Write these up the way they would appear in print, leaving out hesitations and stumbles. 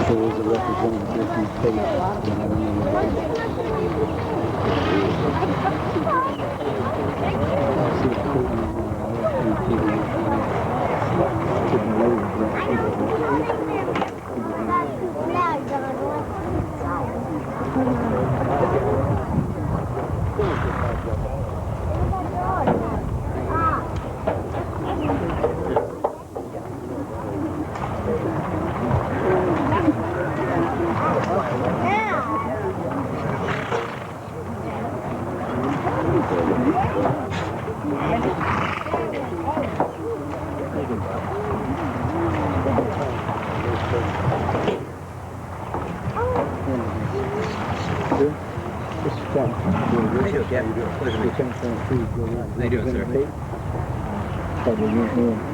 there is a representative from state, and I don't know what it is. I see a curtain on the wall, and TV to the lady that she How you doing? Yeah, pleasure to meet you. How you doing, sir?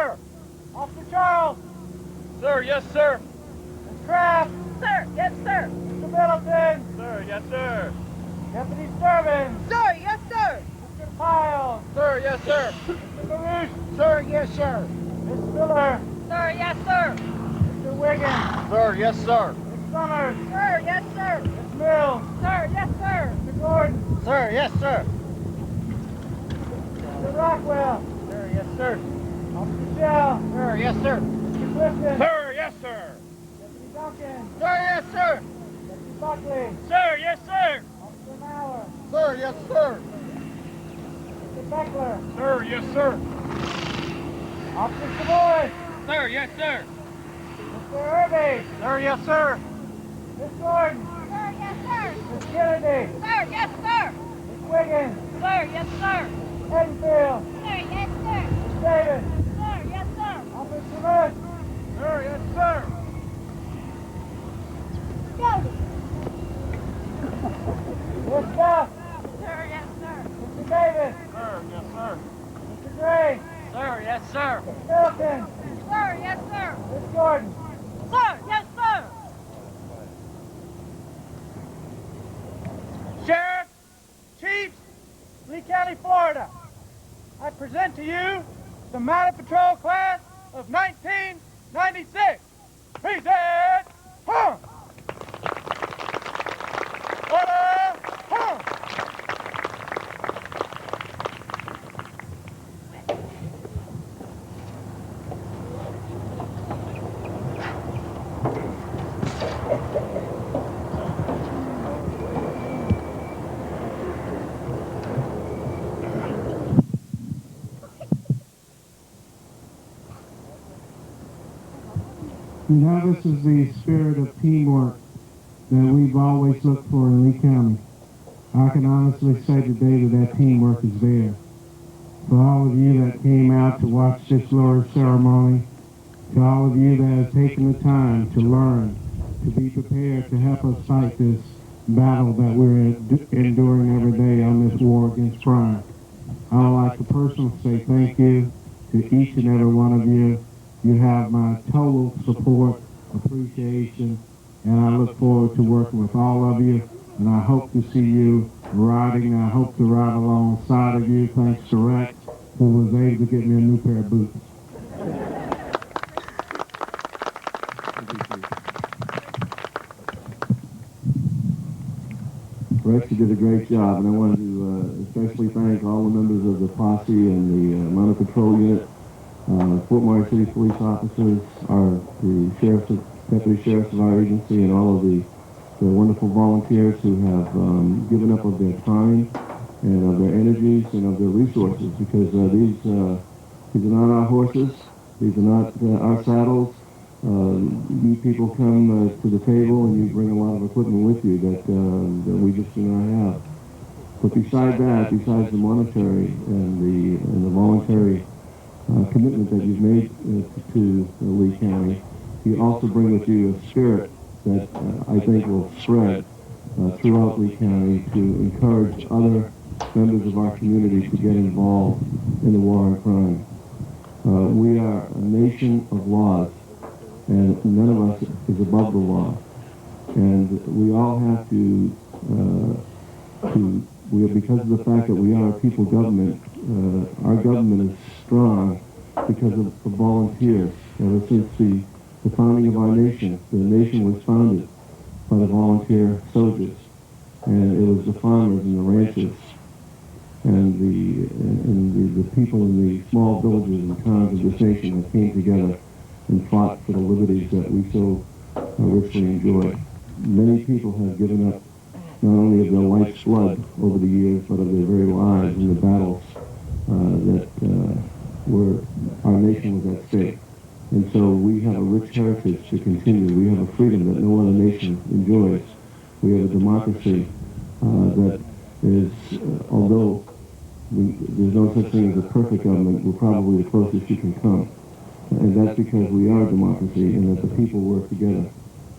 sir. Officer Charles. Sir, yes, sir. Ms. Kraft. Sir, yes, sir. Mr. Middleton. Sir, yes, sir. Deputy Sturman. Sir, yes, sir. Mr. Piles. Sir, yes, sir. Mr. Baruch. Sir, yes, sir. Ms. Miller. Sir, yes, sir. Mr. Wiggins. Sir, yes, sir. Ms. Summers. Sir, yes, sir. Ms. Mills. Sir, yes, sir. Mr. Gordon. Sir, yes, sir. Mr. Rockwell. Sir, yes, sir. Officer Shell. Sir, yes, sir. Mr. Clifton. Sir, yes, sir. Deputy Duncan. Sir, yes, sir. Deputy Buckley. Sir, yes, sir. Officer Mauer. Sir, yes, sir. Mr. Beckler. Sir, yes, sir. Officer Savoy. Sir, yes, sir. Mr. Irby. Sir, yes, sir. Ms. Gordon. Sir, yes, sir. Ms. Kennedy. Sir, yes, sir. Ms. Wiggins. Sir, yes, sir. Enfield. Sir, yes, sir. Ms. Davis. Sir, yes, sir. Officer Smith. Sir, yes, sir. Jody. Ms. Duff. Sir, yes, sir. Mr. Davis. Sir, yes, sir. Mr. Gray. Sir, yes, sir. Ms. Middleton. Sir, yes, sir. Ms. Gordon. Sir, yes, sir. Sheriff, Chiefs, Lee County, Florida. I present to you the Mounted Patrol Class of 1996. Present, huh? Order, huh? Now this is the spirit of teamwork that we've always looked for in Lee County. I can honestly say today that teamwork is there. For all of you that came out to watch this glorious ceremony, to all of you that have taken the time to learn, to be prepared to help us fight this battle that we're enduring every day on this war against crime, I would like to personally say thank you to each and every one of you. You have my total support, appreciation, and I look forward to working with all of you. And I hope to see you riding. I hope to ride alongside of you, thanks to Rex, who was able to get me a new pair of boots. Rex, you did a great job, and I wanted to especially thank all the members of the posse and the Mounted Patrol Unit, Fort Myers City police officers, the sheriffs, deputy sheriffs of our agency, and all of the wonderful volunteers who have given up of their time and of their energies and of their resources, because these are not our horses, these are not our saddles. You people come to the table and you bring a lot of equipment with you that we just do not have. But beside that, besides the monetary and the voluntary commitment that you've made to Lee County, you also bring with you a spirit that I think will spread throughout Lee County to encourage other members of our community to get involved in the war on crime. We are a nation of laws, and none of us is above the law. And we all have because of the fact that we are a people government, our government is strong because of volunteers. Ever since the founding of our nation, the nation was founded by the volunteer soldiers, and it was the farmers and the ranchers and the people in the small villages and towns of this nation that came together and fought for the liberties that we so richly enjoy. Many people have given up not only of their life's blood over the years, but of their very lives in the battles that our nation was at stake. And so we have a rich heritage to continue. We have a freedom that no other nation enjoys. We have a democracy that is, although there's no such thing as a perfect government, we're probably the closest you can come. And that's because we are a democracy and that the people work together.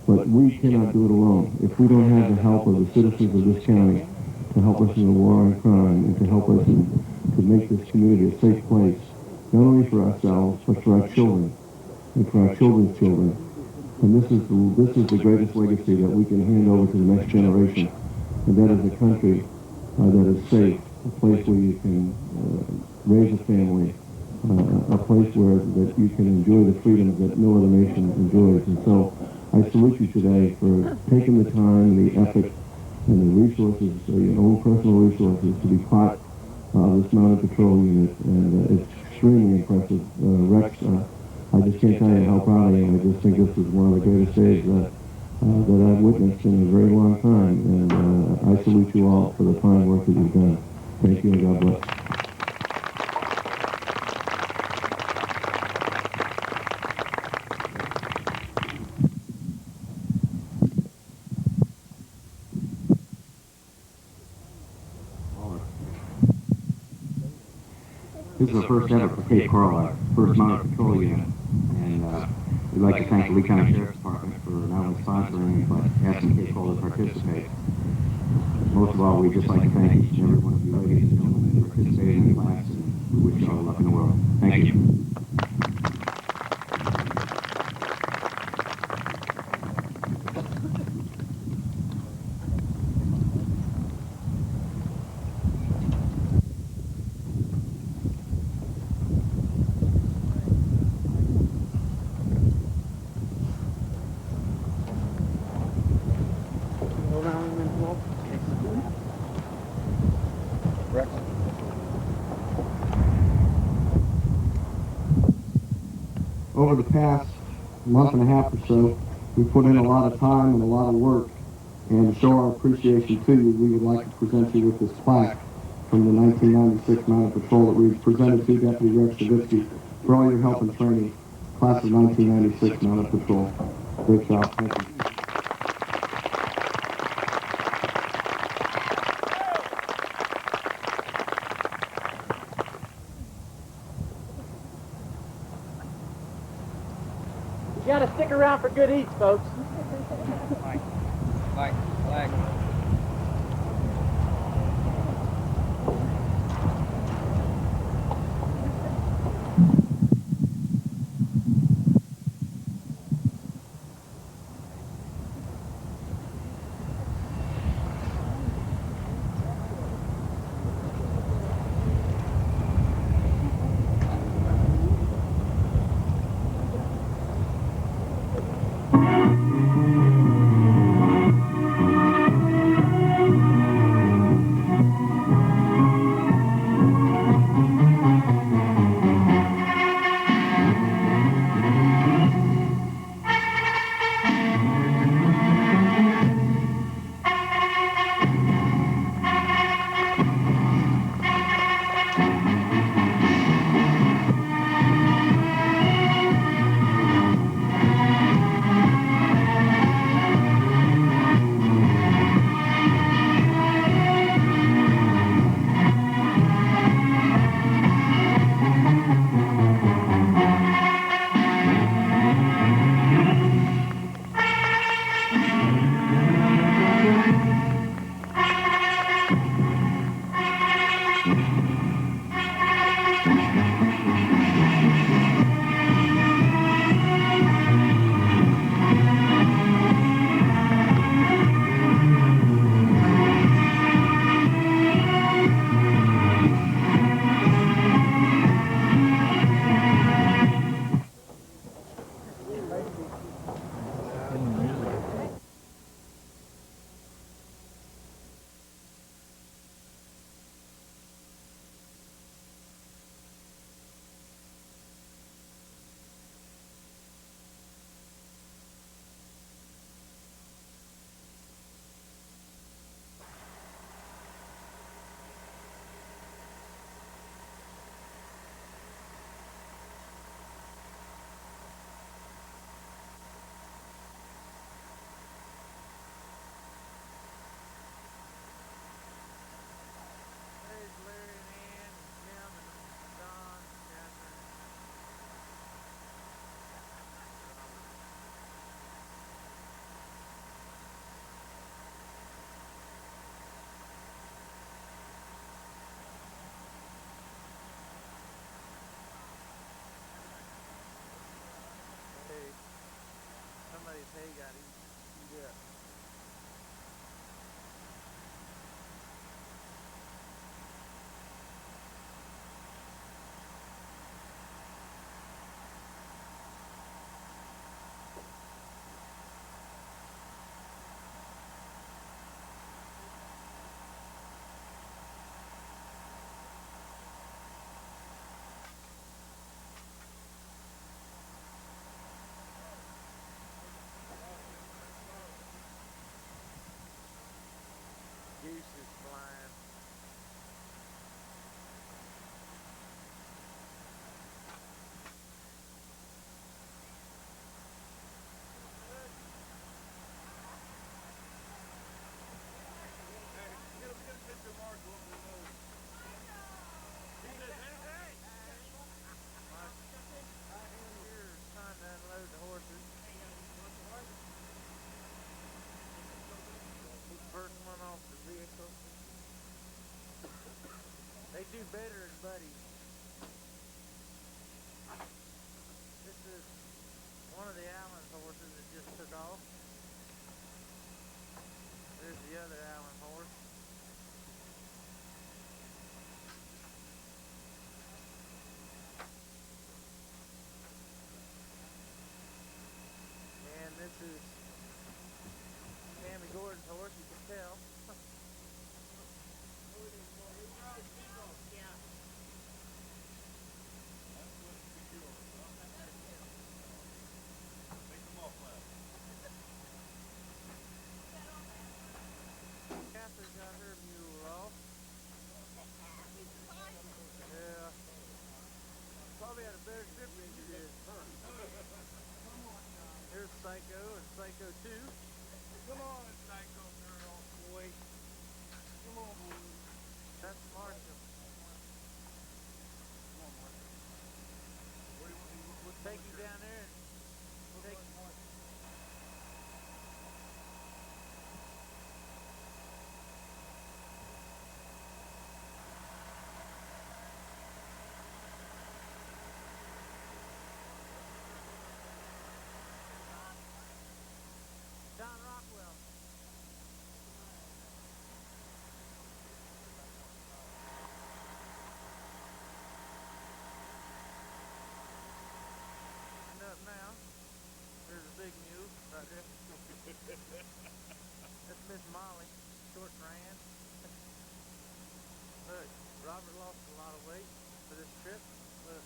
But we cannot do it alone. If we don't have the help of the citizens of this county to help us in the war on crime and to help us to make this community a safe place, not only for ourselves, but for our children and for our children's children. And this is the greatest legacy that we can hand over to the next generation, and that is a country that is safe, a place where you can raise a family, a place where that you can enjoy the freedom that no other nation enjoys. And so I salute you today for taking the time, the effort, and the resources, your own personal resources, to be part of this Mounted Patrol unit. And it's extremely impressive. Rex, I just can't tell you how proud I am. I just think this is one of the greatest days that I've witnessed in a very long time. And I salute you all for the fine work that you've done. Thank you and God bless. This is the first ever for Cape Coral, our first Mounted Patrol unit, and we'd like to thank the Lee County Sheriff's Department for not only sponsoring but asking Cape Coral to participate. Most of all, we'd just like to thank each and every one of you ladies and gentlemen for participating in the class, and we wish you all the luck in the world. Thank you. Over the past month and a half or so, we put in a lot of time and a lot of work, and to show our appreciation to you, we would like to present you with this plaque from the 1996 Mounted Patrol that we presented to Deputy Rex Savitsky for all your help and training, class of 1996 Mounted Patrol. Great job, thank you. You gotta stick around for good eats, folks. Flag. his hay got eaten up. Goose is flying. Time to unload the horses. First one off the vehicle. They do better as buddies. This is one of the Allen horses that just took off. There's the other Allen horse. And this is Sammy Gordon's horse, you can tell. Catherine got her mule off. Yeah. Probably had a better trip than you did. Here's Psycho and Psycho 2. Come on, Psycho girl, boy. Come on, boy. That's Marshall. We'll take you down there and take Don Rockwell. And up now, there's a big mule right there. That's Miss Molly, short ran. Look, Robert lost a lot of weight for this trip. Look.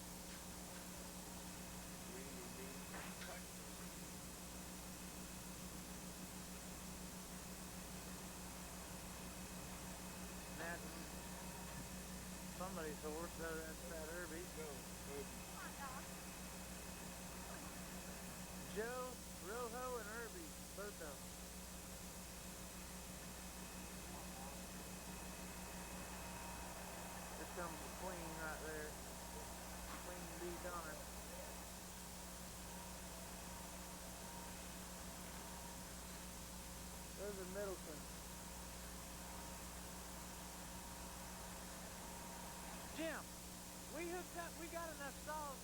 That's somebody's horse, that's that Irby. Joe, Rojo, and Irby, both of them. Here comes the queen right there. Queen Bee Donner. Those are Middleton. Jim, we hooked up, we got enough stalls.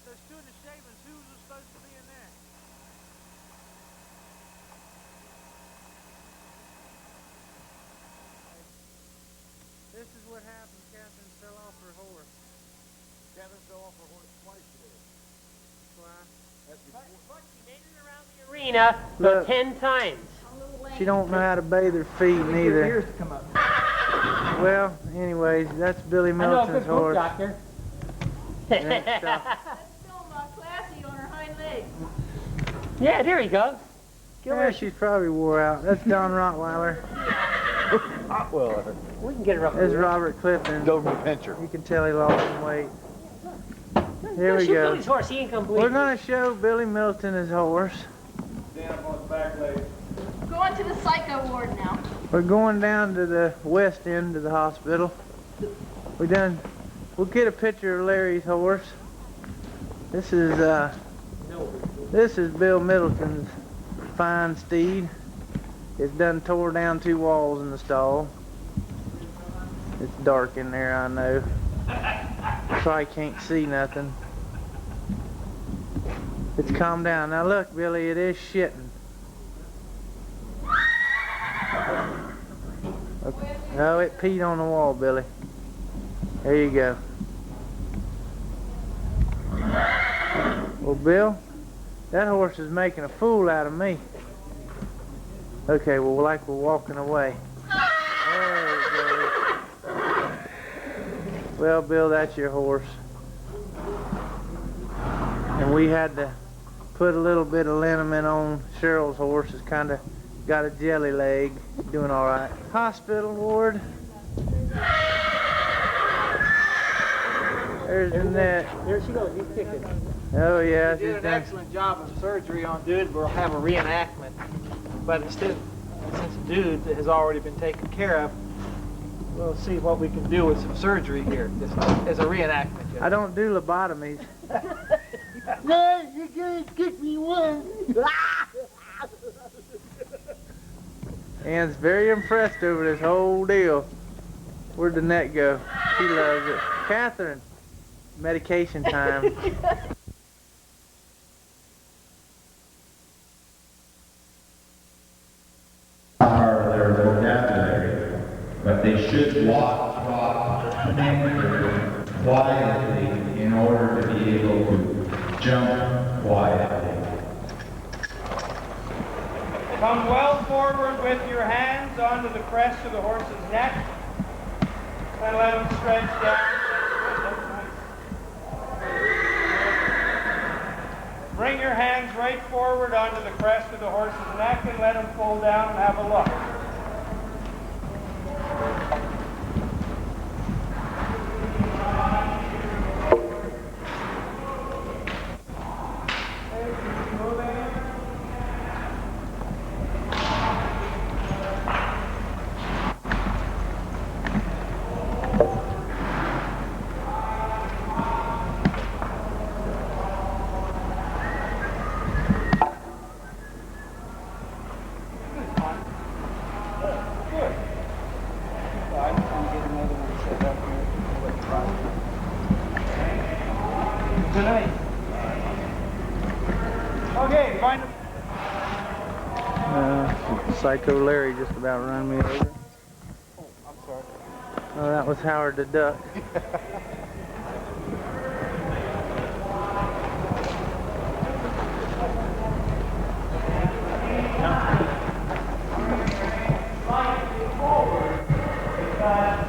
There's two in the shavings. Who was supposed to be in there? This is what happened. Catherine fell off her horse. Catherine fell off her horse twice today. Why? That's before. Arena about 10 times. She don't know how to bathe her feet neither. Well, anyways, that's Billy Middleton's horse. Doctor. Next stop. That's still classy on her hind legs. Yeah, there he goes. Yeah, she's probably wore out. That's Don Rottweiler. We can get her up. There's Robert Clifton. Doberman Pinscher. You can tell he lost some weight. Here we Shoot go. Billy's horse. He ain't gonna bleed. We're going to show Billy Middleton his horse. Stand up on his back leg. Going to the psycho ward now. We're going down to the west end of the hospital. We'll get a picture of Larry's horse. This is Bill Middleton's fine steed. It's done tore down 2 walls in the stall. It's dark in there, I know. Probably can't see nothing. It's calmed down. Now look, Billy, it is shitting. Okay. No, it peed on the wall, Billy. There you go. Well, Bill, that horse is making a fool out of me. Okay, well, like we're walking away. There it goes. Well, Bill, that's your horse. And we had to put a little bit of liniment on Cheryl's horse. It's kind of got a jelly leg. Doing all right. Hospital ward. There's Annette. There she goes. He's kicking. Oh yeah, We did an excellent job of surgery on Dude. We'll have a reenactment. But instead, since Dude has already been taken care of, we'll see what we can do with some surgery here. Just as a reenactment. I don't do lobotomies. No, you guys kicked me once. Ann's very impressed over this whole deal. Where'd the net go? She loves it. Catherine, medication time. Their vocabulary, but they should walk, trot, canter quietly in order to be able to jump quietly. Come well forward with your hands onto the crest of the horse's neck. And let him stretch down. Bring your hands right forward onto the crest of the horse's neck and let him pull down and have a look. Okay, find him. Psycho Larry just about run me over. Oh, I'm sorry. Oh, that was Howard the Duck.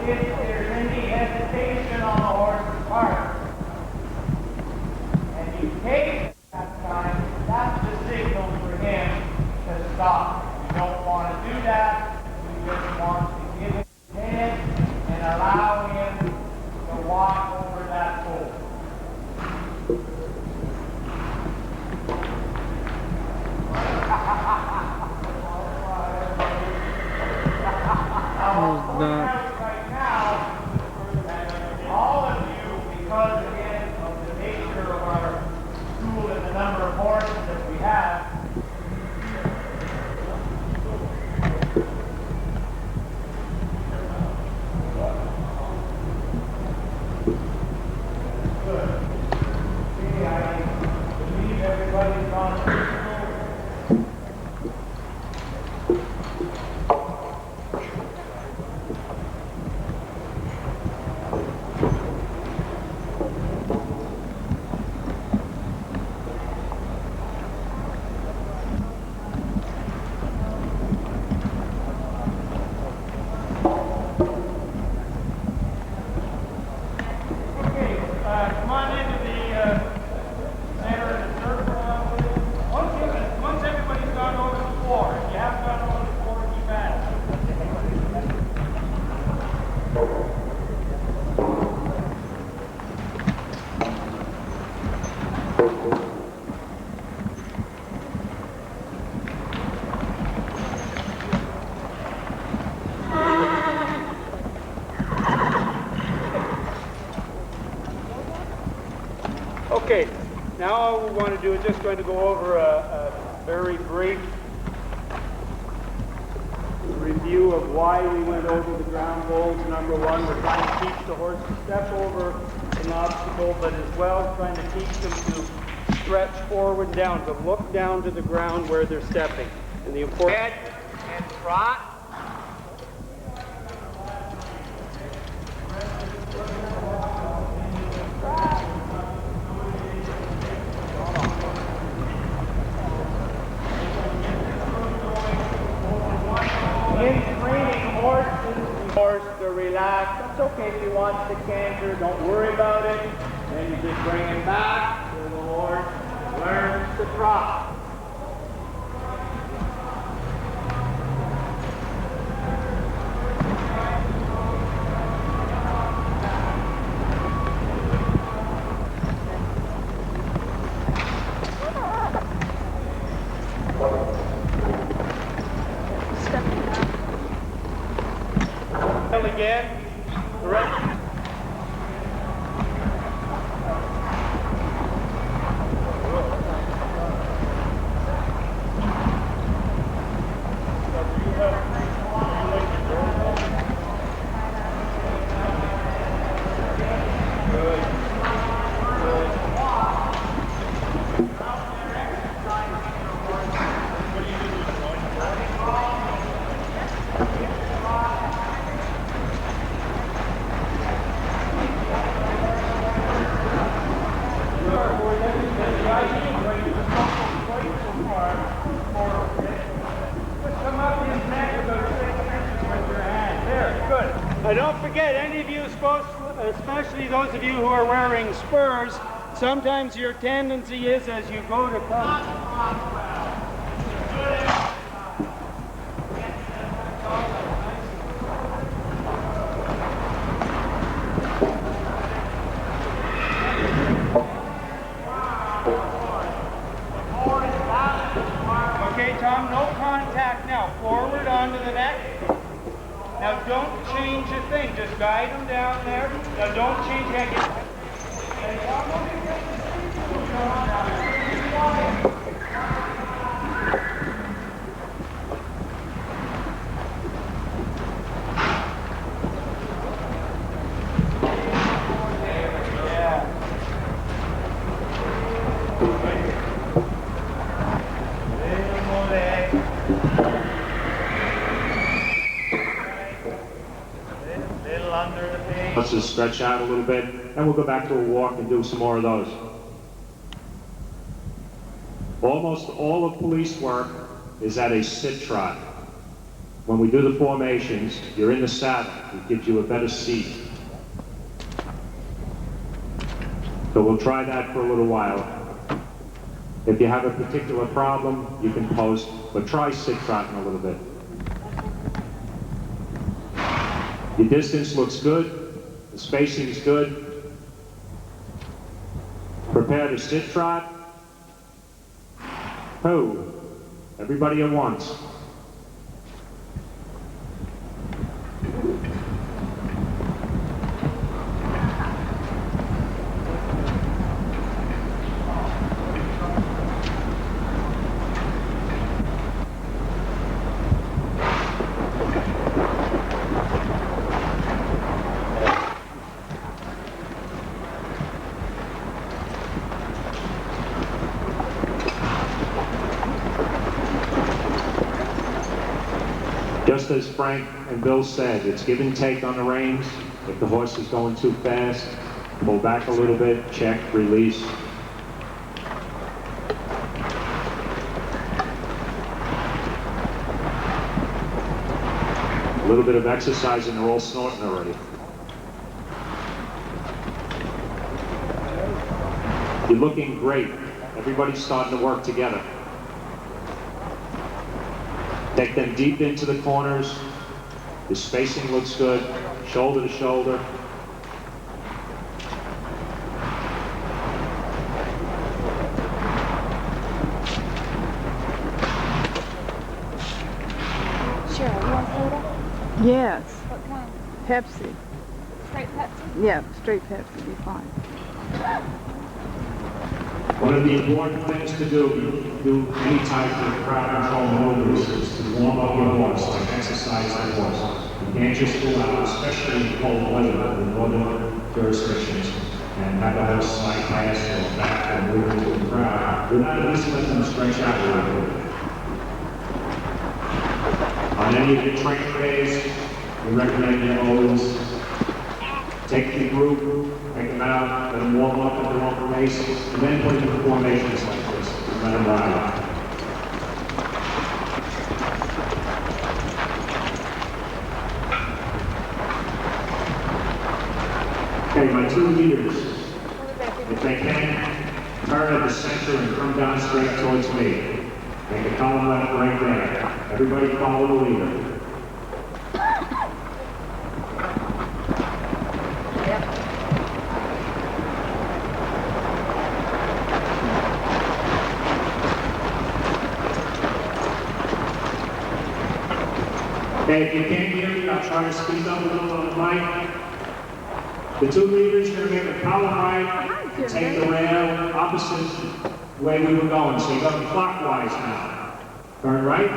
If there's any hesitation on the horse's part, and you take it that time, that's the signal for him to stop. You don't want to do that. You just want to give him his head and allow him to walk over that pole. Right now, all of you, because again of the nature of our school and the number of horses that we have, good. Okay, I believe everybody's on the school. Come on into the center of the circle. Once everybody's gone over the floor, if you haven't gone over the floor, keep at it. Okay, now all we want to do is just going to go over a very brief review of why we went over the ground holes. Number one, we're trying to teach the horse to step over an obstacle, but as well trying to teach them to stretch forward and down, but look down to the ground where they're stepping. And the important Head and trot. In training horse to relax. That's okay if he wants to canter. Don't worry about it. Then you just bring him back so the horse learns to trot. Again. Correct. Now don't forget, any of you, especially those of you who are wearing spurs, sometimes your tendency is as you go to come. Okay, Tom, no contact now. Forward onto the neck. Now don't change a thing. Just guide them down there. Now don't change that. Let's just stretch out a little bit, and we'll go back to a walk and do some more of those. Almost all of police work is at a sit trot. When we do the formations, you're in the saddle. It gives you a better seat. So we'll try that for a little while. If you have a particular problem, you can post, but try sit trotting a little bit. Your distance looks good. The spacing is good. Prepare to sit trot. Ho! Everybody at once. Just as Frank and Bill said, it's give and take on the reins. If the horse is going too fast, pull back a little bit, check, release. A little bit of exercise and they're all snorting already. You're looking great. Everybody's starting to work together. Take them deep into the corners. The spacing looks good, shoulder to shoulder. Sure, you want soda? Yes. What kind? Pepsi. Straight Pepsi? Yeah, straight Pepsi would be fine. One of the important things to do any type of crowd control maneuvers is to warm up your horse, like exercise the horse. You can't just go out, especially in cold weather in northern jurisdictions. and have the horse slide past or back or move into the crowd. We're not at least let them stretch out a little bit. On any of your training days, we recommend you always take the group, take them out, let them warm up in their own formations, and then put them in formations like this, and let them ride. Okay, my two leaders, if they can, turn at the center and come down straight towards me. Make a column left right there. Everybody follow the leader. Okay, if you can't hear me, I'll try to speak up a little on the mic. The two leaders are going to make a column right and take the rail opposite way we were going. So you're going clockwise now. Turn right.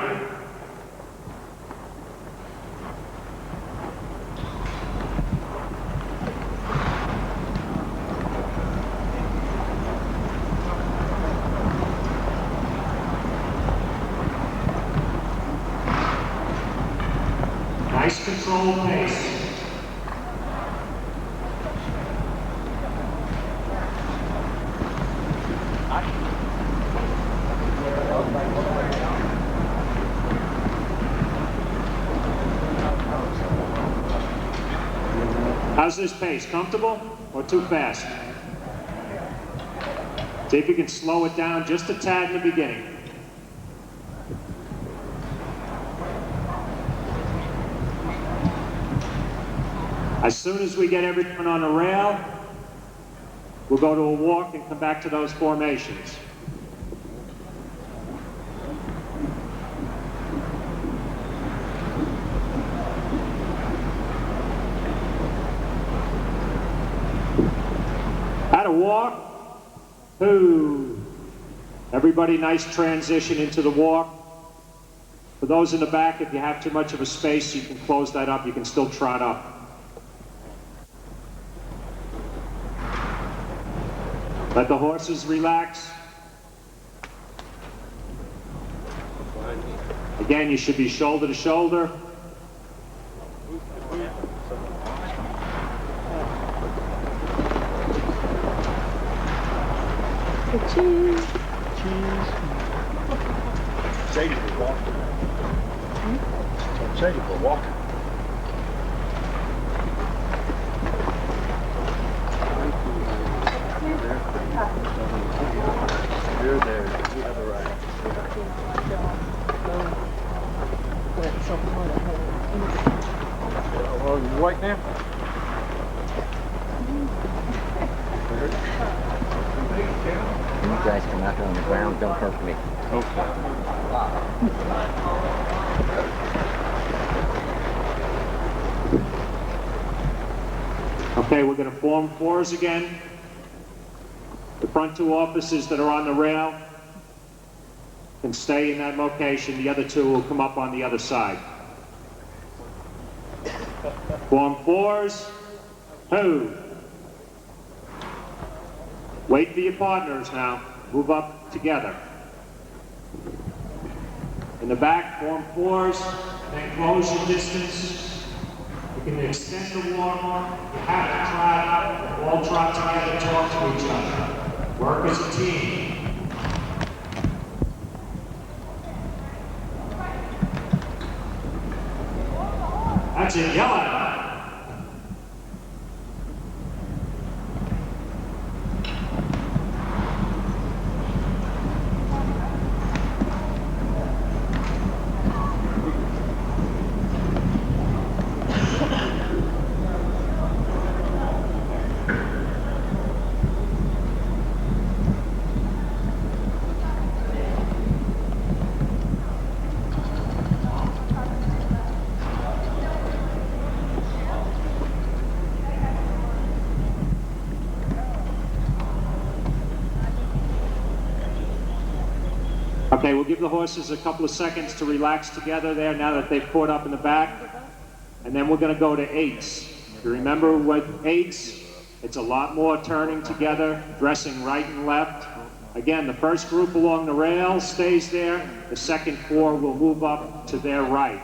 Nice controlled pace. How's this pace? Comfortable or too fast? See if you can slow it down just a tad in the beginning. As soon as we get everyone on the rail, we'll go to a walk and come back to those formations. At a walk, two. Everybody, nice transition into the walk. For those in the back, if you have too much of a space, you can close that up. You can still trot up. Let the horses relax. Again, you should be shoulder to shoulder. Cheese. Sadie for walking. Sadie for walking. You're there. You have the right. Oh, you white now? You guys come out here on the ground, don't hurt me. Okay, we're going to form fours again. The front two officers that are on the rail can stay in that location. The other two will come up on the other side. Form fours. Two. Wait for your partners now. Move up together. In the back, form fours, then close your distance. You can extend the walk. You have to trot. All trot together, talk to each other. Work as a team. That's it, yell at them. Okay, we'll give the horses a couple of seconds to relax together there now that they've caught up in the back. And then we're going to go to eights. If you remember what eights, It's a lot more turning together, dressing right and left. Again, the first group along the rail stays there. The second four will move up to their right.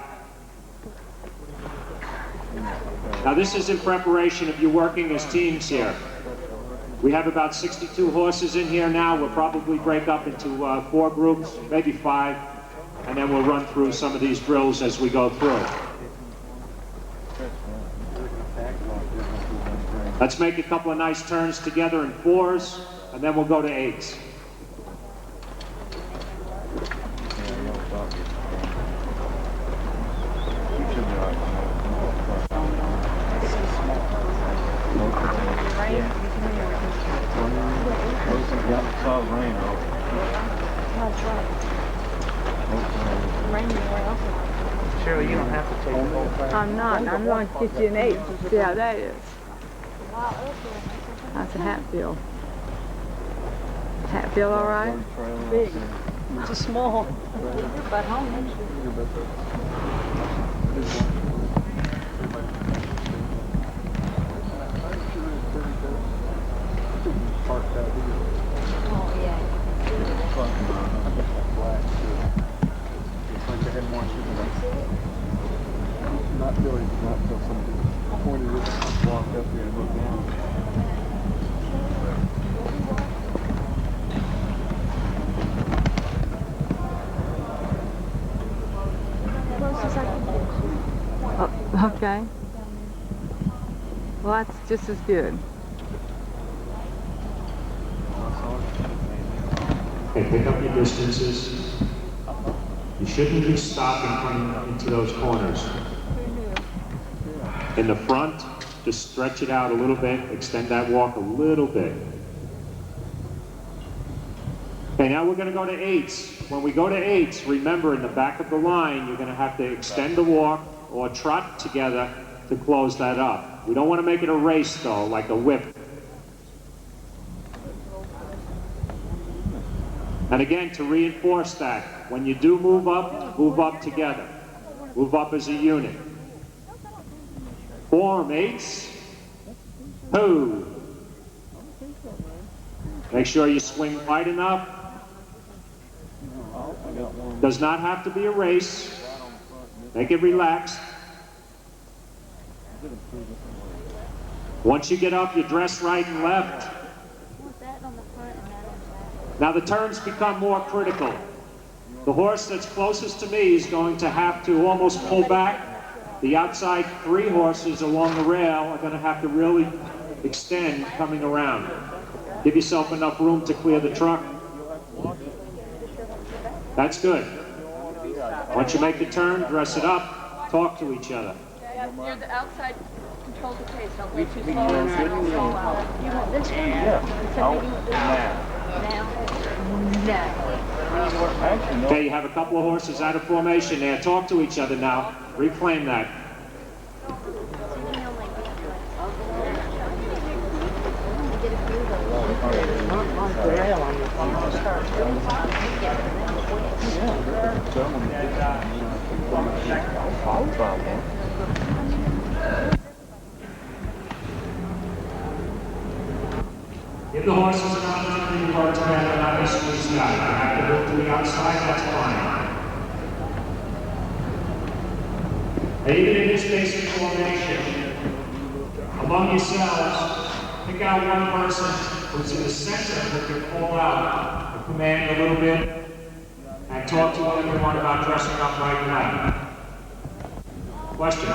Now this is in preparation of you working as teams here. We have about 62 horses in here now. We'll probably break up into 4 groups, maybe 5, and then we'll run through some of these drills as we go through. Let's make a couple of nice turns together in 4s, and then we'll go to 8s. Shirley, you don't have to take the whole thing. I'm not. I'm going to get you an 8. See how that is. That's a Hatfield. Hatfield all right? Big. It's a small. But home. Oh, yeah. Not really, not until somebody pointed it, walked up here and looked down. Oh, okay. Well, that's just as good. Okay, pick up your distances. You shouldn't be stopping coming into those corners. In the front, just stretch it out a little bit, extend that walk a little bit. Okay, now we're going to go to 8s. When we go to 8s, remember in the back of the line, you're going to have to extend the walk or trot together to close that up. We don't want to make it a race though, like a whip. And again, to reinforce that, when you do move up together. Move up as a unit. Form 8s. Ho. Make sure you swing wide enough. Does not have to be a race. Make it relaxed. Once you get up, you dress right and left. Now the turns become more critical. The horse that's closest to me is going to have to almost pull back. The outside 3 horses along the rail are going to have to really extend coming around. Give yourself enough room to clear the truck. That's good. Once you make the turn, dress it up, talk to each other. You're the outside controls the pace. Don't go too slow and don't slow out. You want this one? Yeah. No. Okay, you have a couple of horses out of formation there. Talk to each other now. Reclaim that. If the horses are not moving to work together, not this one's got it. You have to move to the outside, that's fine. And even in this basic formation, among yourselves, pick out one person who's in the center who can pull out the command a little bit and talk to everyone about dressing up right and left. Question?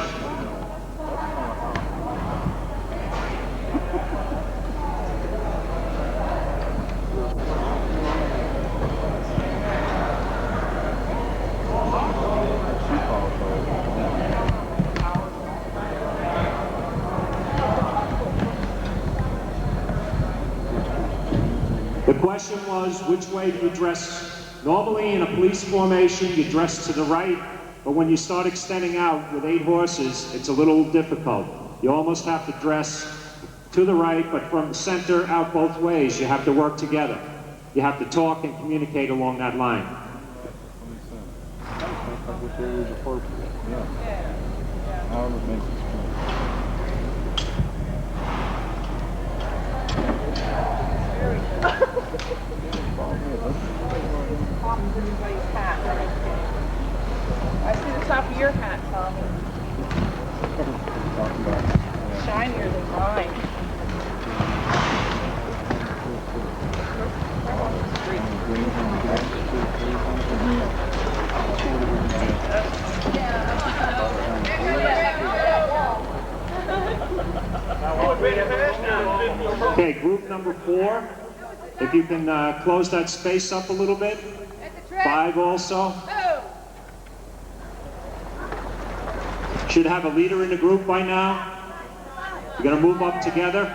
The question was, which way do you dress? Normally in a police formation, you dress to the right, but when you start extending out with 8 horses, it's a little difficult. You almost have to dress to the right, but from the center out both ways. You have to work together. You have to talk and communicate along that line. I see the top of your hat, Tommy. Shinier than mine. Okay, group number 4. If you can close that space up a little bit. 5 also. Should have a leader in the group by now. You're going to move up together.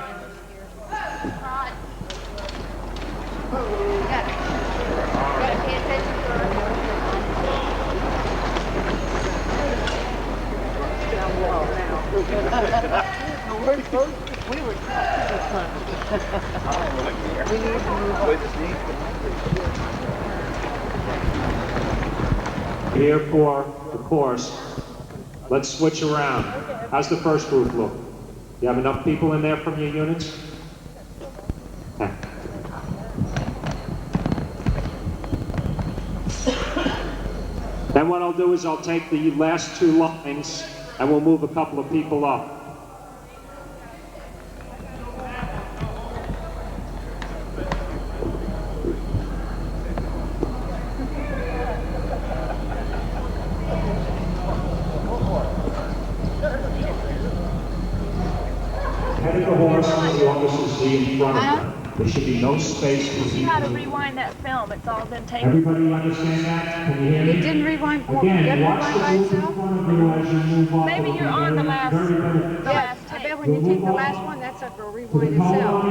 Here for the course. Let's switch around. How's the first group look? You have enough people in there from your units? Okay. Then what I'll do is I'll take the last 2 lines and we'll move a couple of people up. Head of the horse, the officers be in front of them. There should be no space for See how to people. rewind that film. It's all been taken. Everybody understand that? Can you hear me? It didn't rewind. Again, watch the group in front of you as you move up. Maybe you're on the last I bet when you take the last one, that's up to rewind itself.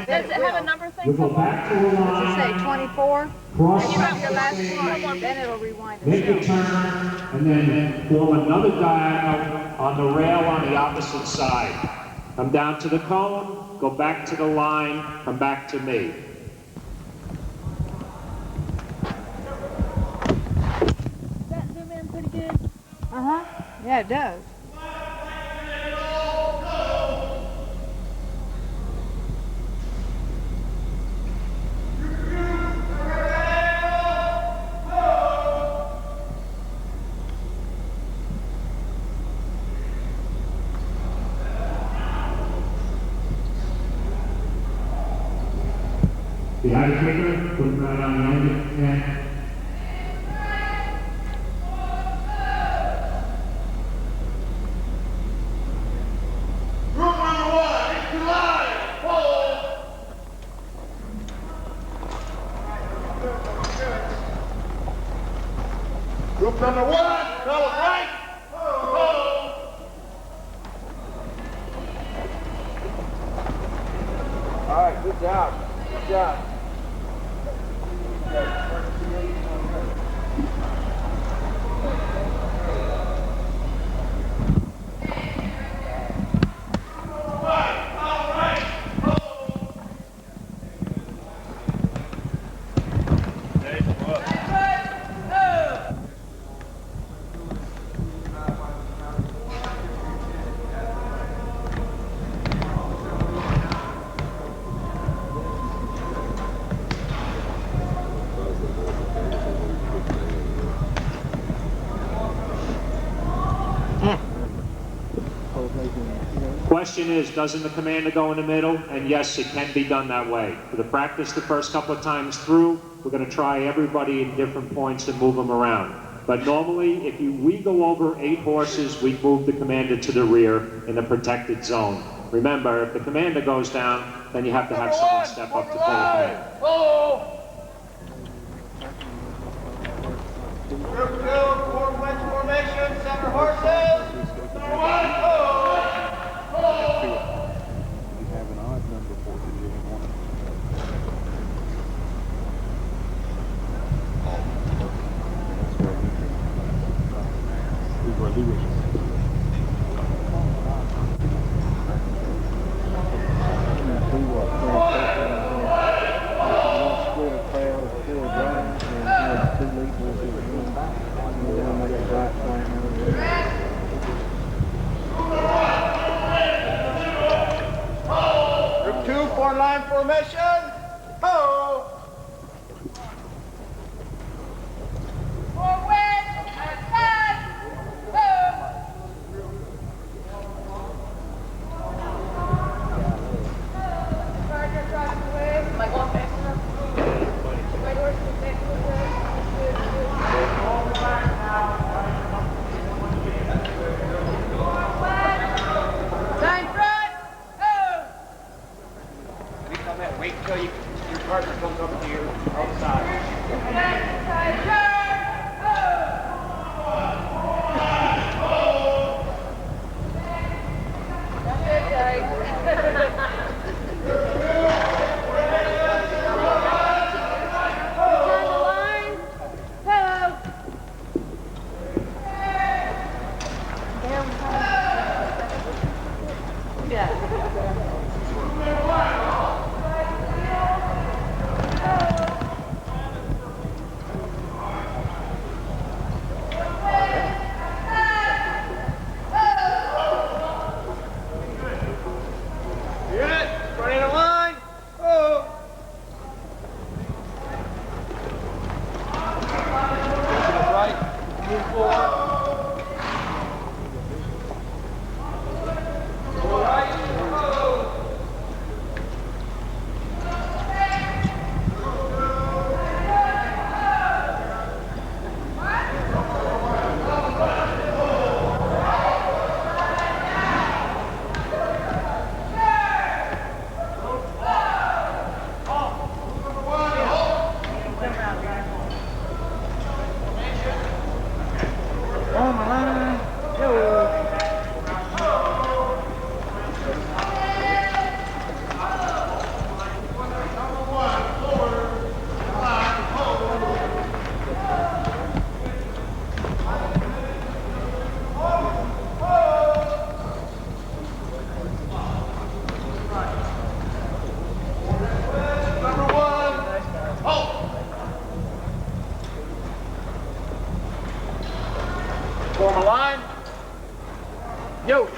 Does it have a number thing We'll go somewhere? back to the Does it line. say 24? Cross And you have the last the one, then it'll rewind Make a itself. turn, and then form another diagonal on the rail on the opposite side. Come down to the cone, go back to the line, come back to me. Does that zoom in pretty good? Uh-huh. Yeah, it does. You had a kicker, put it right on the end, and Group number 1, into line, hold. Group number 1, fellas right, hold. All right, good job. Good job. question is, doesn't the commander go in the middle? And yes, it can be done that way. For the practice the first couple of times through, we're going to try everybody in different points and move them around. But normally, if we go over 8 horses, we move the commander to the rear in a protected zone. Remember, if the commander goes down, then you have to have someone step up to pull the command. Group 2, 4-wedge formation, center horses. Number 1, hold. You have an odd number for it, you have one. That's where he was. Group 2, 4-line formation. Form a line. Yo.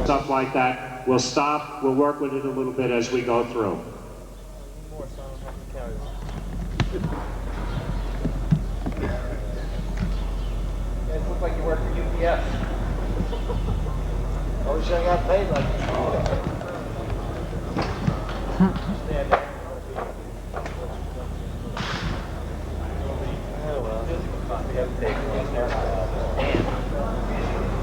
Stuff like that. We'll stop, we'll work with it a little bit as we go through. You guys look like you work for UPS. I wish I got paid like this. Stand there. Oh well. We have to take one.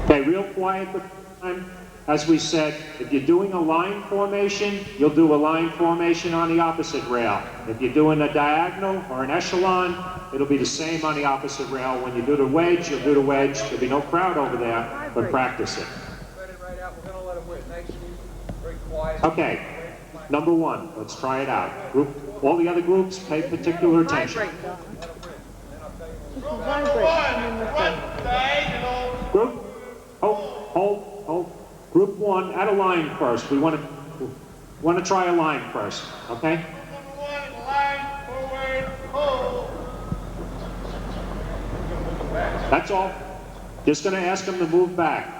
Okay, real quiet this time. As we said, if you're doing a line formation, you'll do a line formation on the opposite rail. If you're doing a diagonal or an echelon, it'll be the same on the opposite rail. When you do the wedge, you'll do the wedge. There'll be no crowd over there, but practice it. Okay, number one, let's try it out. All the other groups, pay particular attention. Group, hold. Group one, at a line first. We want to try a line first, okay? That's all. Just going to ask them to move back.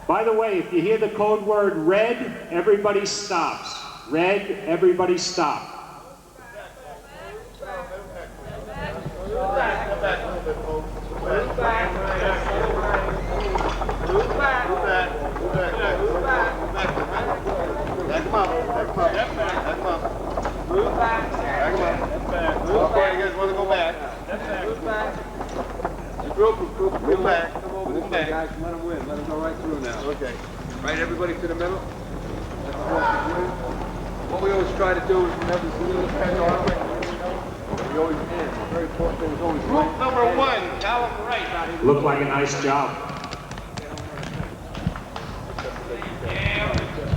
By the way, if you hear the code word red, everybody stops. Red, everybody stop. Okay, you guys want to go back? Okay, guys, let them win. Let them go right through now. Okay. Right, everybody to the middle. Let the horses win. What we always try to do is never see the head on. We always win. The very important thing is always win. Group number 1, Callum Wright. Looked like a nice job.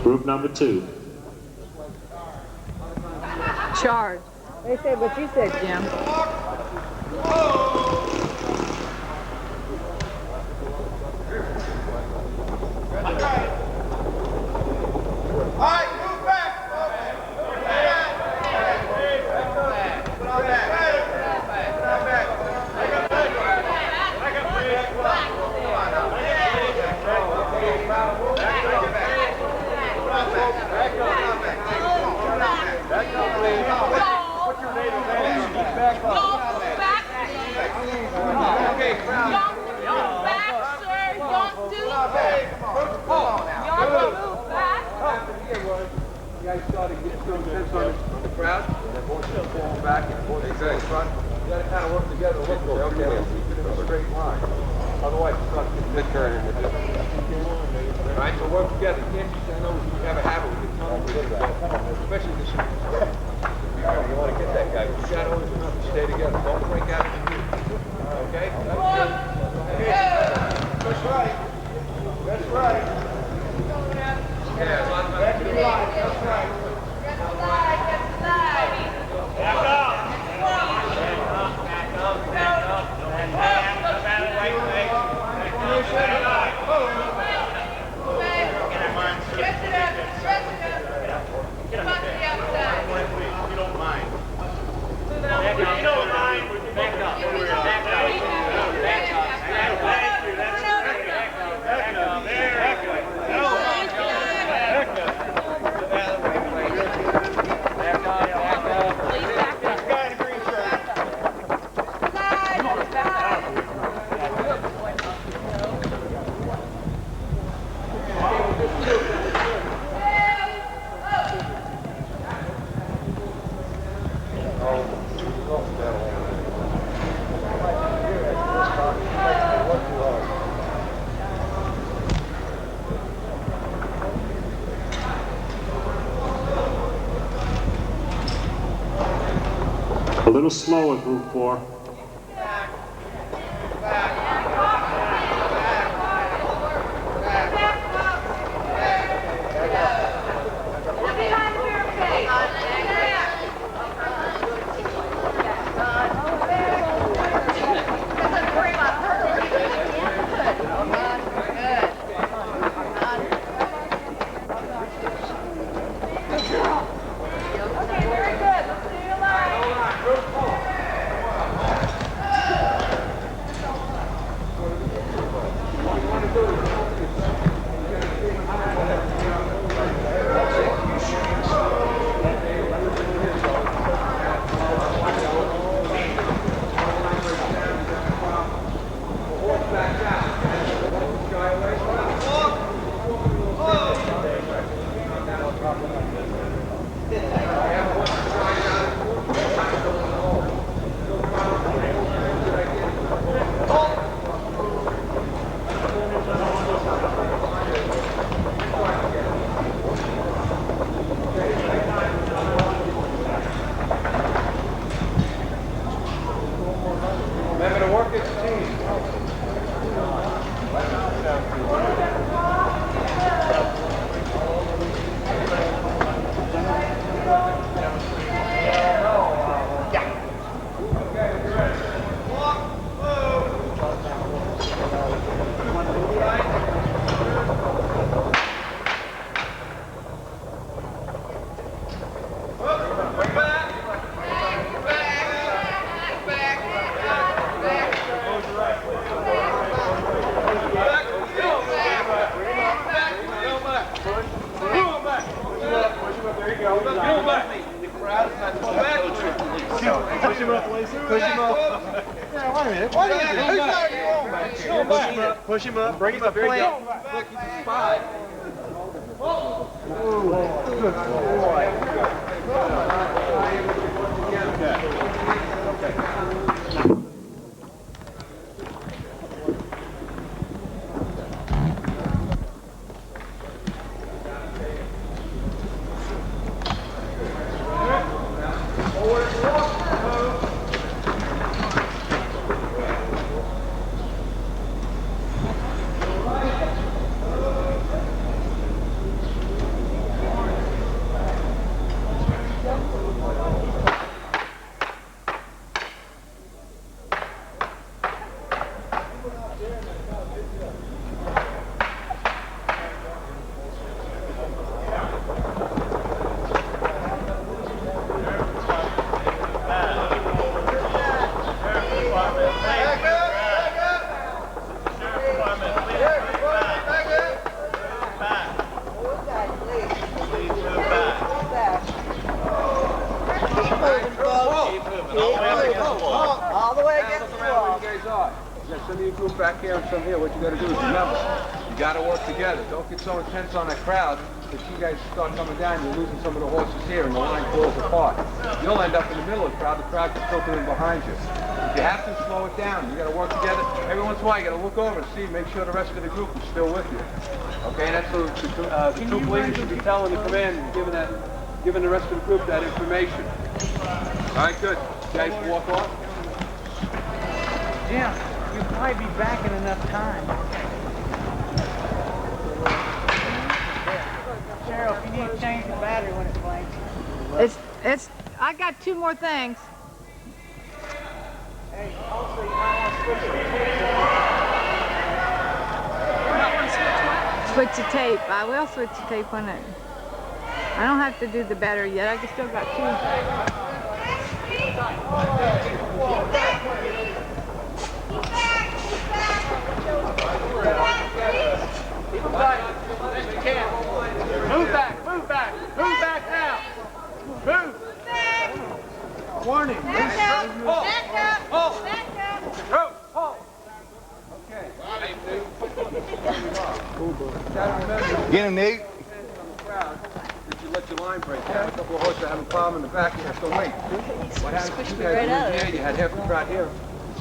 Group number 2. Charge. They said what you said, Jim. All right, move back. You guys start to get some sense on the crowd. Pull back and pull in front. You got to kind of work together. Look, okay, keep it in a straight line. Otherwise, it's not getting mid-turn. All right, so work together. You can't just, I know we have a habit. We get tunnel together, especially this year. You want to get that guy. You got to always remember to stay together. Don't break out of the group. Okay? That's right. That's right. Yeah, a lot of That's right. That's right. Back up. A little slower, Group 4. Remember to work as a team. Push him up, Lacey. Push him up. Yeah, wait a minute. What is it? Who's not your man? Push him up. Push him up. Bring him up. There you go. Look, he's a spy. Good boy. All the way against the wall. You guys are. You got some of you group back here and some here. What you got to do is remember, you got to work together. Don't get so intense on that crowd that you guys start coming down. You're losing some of the horses here, and the line falls apart. You'll end up in the middle of the crowd. The crowd can filter in behind you. If you have to, slow it down. You got to work together. Every once in a while, you got to look over and see, make sure the rest of the group is still with you. Okay, that's what the troop leader should be telling the command, giving the rest of the group that information. All right, good. You guys walk off. Jim, you'll probably be back in enough time. Cheryl, if you need to change the battery when it blinks. I got 2 more things. Hey, also, you might want to switch the tape. Switch the tape. I will switch the tape when I don't have to do the battery yet. I still got 2. Keep back. Best you can. Move back now. Move. Warning. Back up. Okay. Get him, Nate. That you let your line break down. A couple of horses are having a problem in the back here, so wait. What happens? You guys moved here, you had half the crowd here.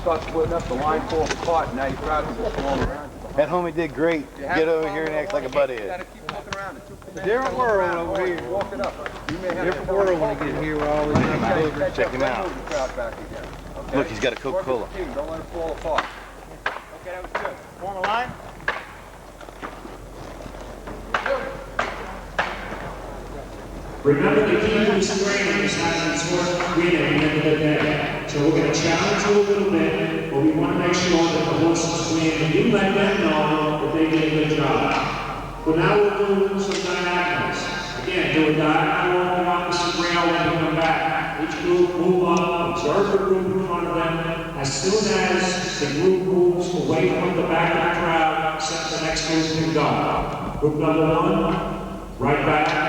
Start splitting up, the line falls apart, and now your crowd can go along around. That homie did great. Get over here and act like a butthead. You gotta keep looking around. Different world over here. Walk it up. You may have Different world when you get here with all these boulders. Check him out. Look, he's got a Coca-Cola. Don't let it fall apart. Okay, that was good. Form a line. Remember, the key to this training is having sort of win at the end of the day. So we're going to challenge you a little bit, but we want to make sure that the horses win, and you let them know that they did a good job. But now we'll do some diagonals. Again, do a diagonal on the opposite rail when you come back. Each group move up, observe the group in front of them. As soon as the group moves away from the back of the crowd, set the next group can go. Group number 1, right back.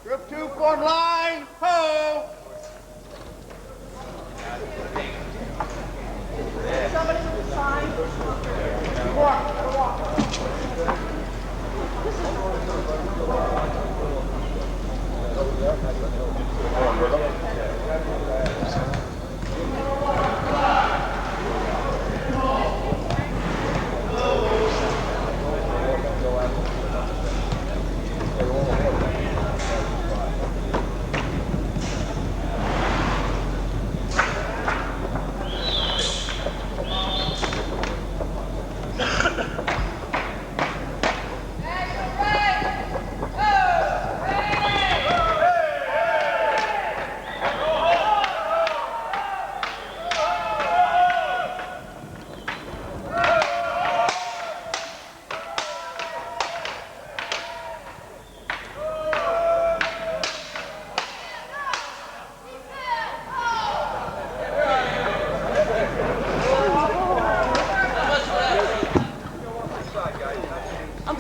Group 2, form line, ho! Somebody with a sign. Walk.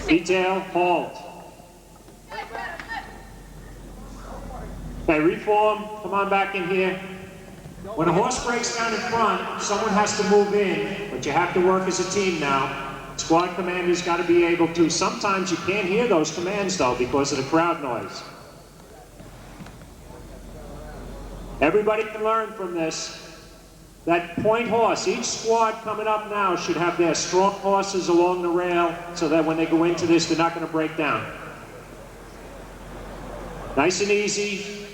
Detail, halt. Okay, reform, come on back in here. When a horse breaks down in front, someone has to move in, but you have to work as a team now. Squad commander's got to be able to. Sometimes you can't hear those commands, though, because of the crowd noise. Everybody can learn from this. That point horse, each squad coming up now should have their strong horses along the rail so that when they go into this, they're not going to break down. Nice and easy.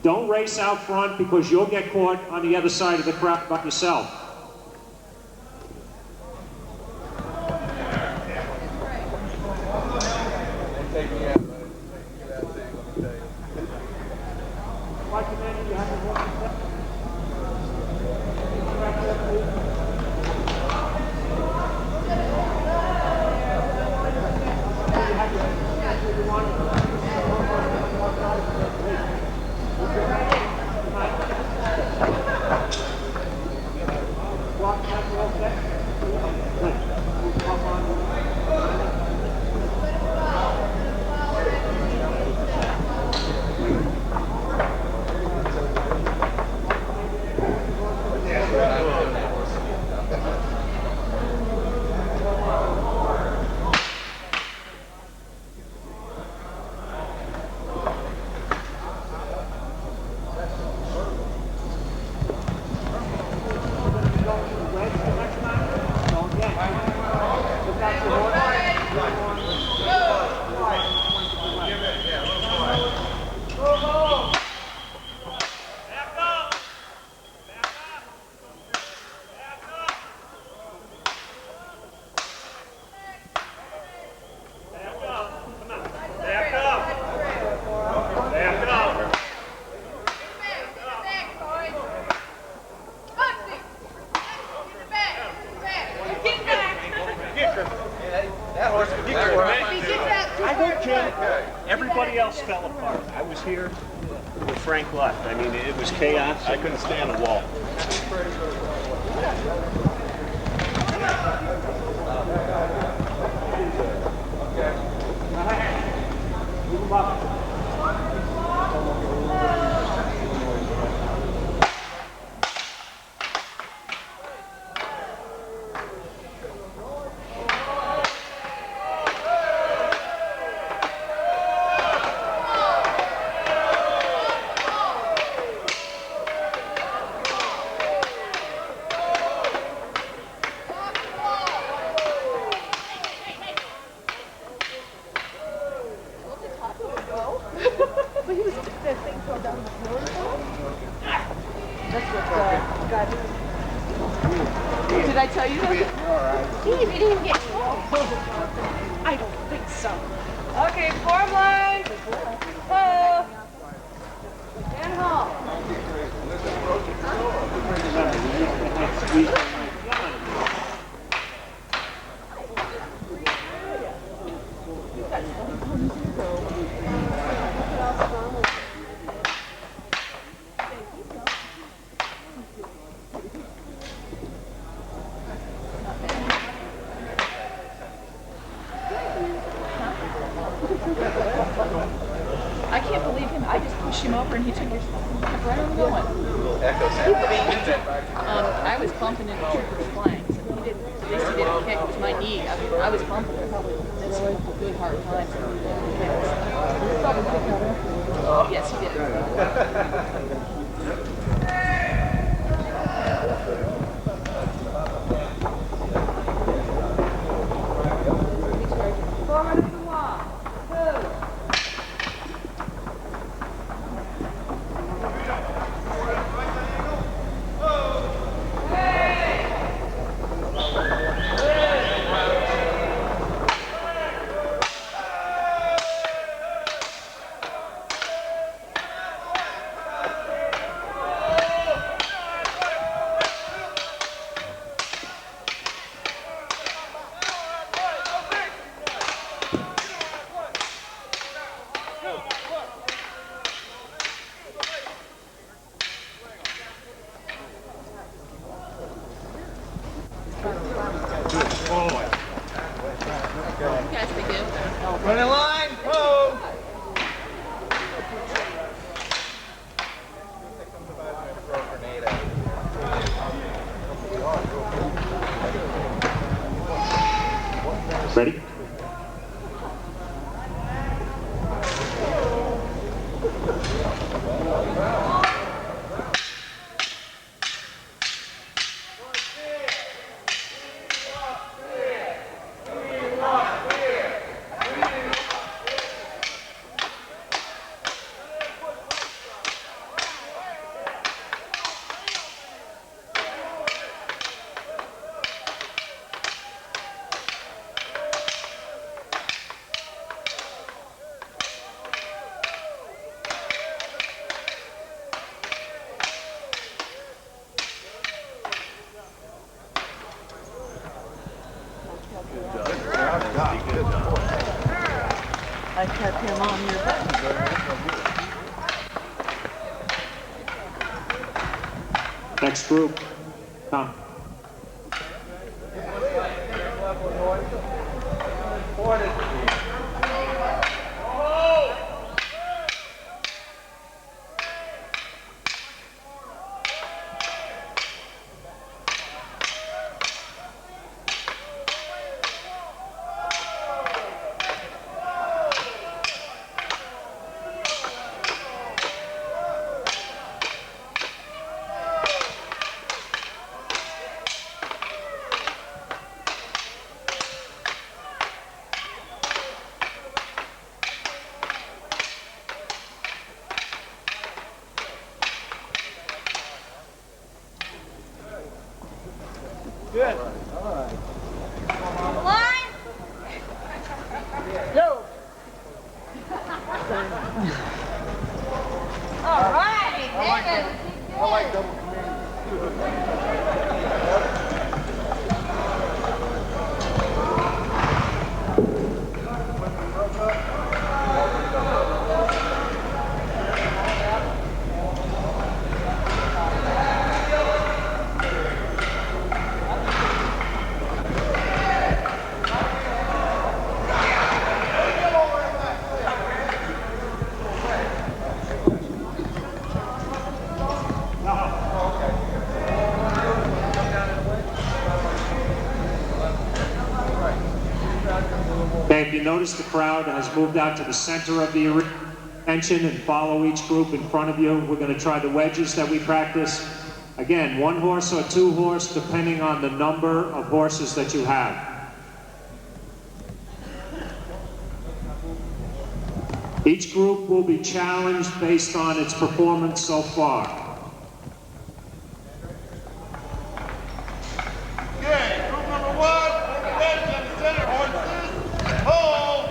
Don't race out front because you'll get caught on the other side of the crowd by yourself. Everybody else fell apart. I was here when Frank left. I mean, it was chaos. I couldn't stand a wall. Did I tell you that? Steve, you didn't even get close. I don't think so. Okay, form line. Ho. And home. I can't believe him. I just pushed him over and he took your stuff right on going. Echo I was bumping into Trooper's flanks, and he didn't. At least he didn't kick. It was my knee. I was bumping. I probably did some good hard times. Yes, he did. Running line, ho! Ready? I kept him on your back. Next group, come. Good. All right. Line! Go! All righty, David. I like double command. Okay, if you notice, the crowd has moved out to the center of the arena. Attention and follow each group in front of you. We're going to try the wedges that we practice. Again, 1 horse or 2 horse, depending on the number of horses that you have. Each group will be challenged based on its performance so far. Okay, group number 1, wedge on the center horses. Hold.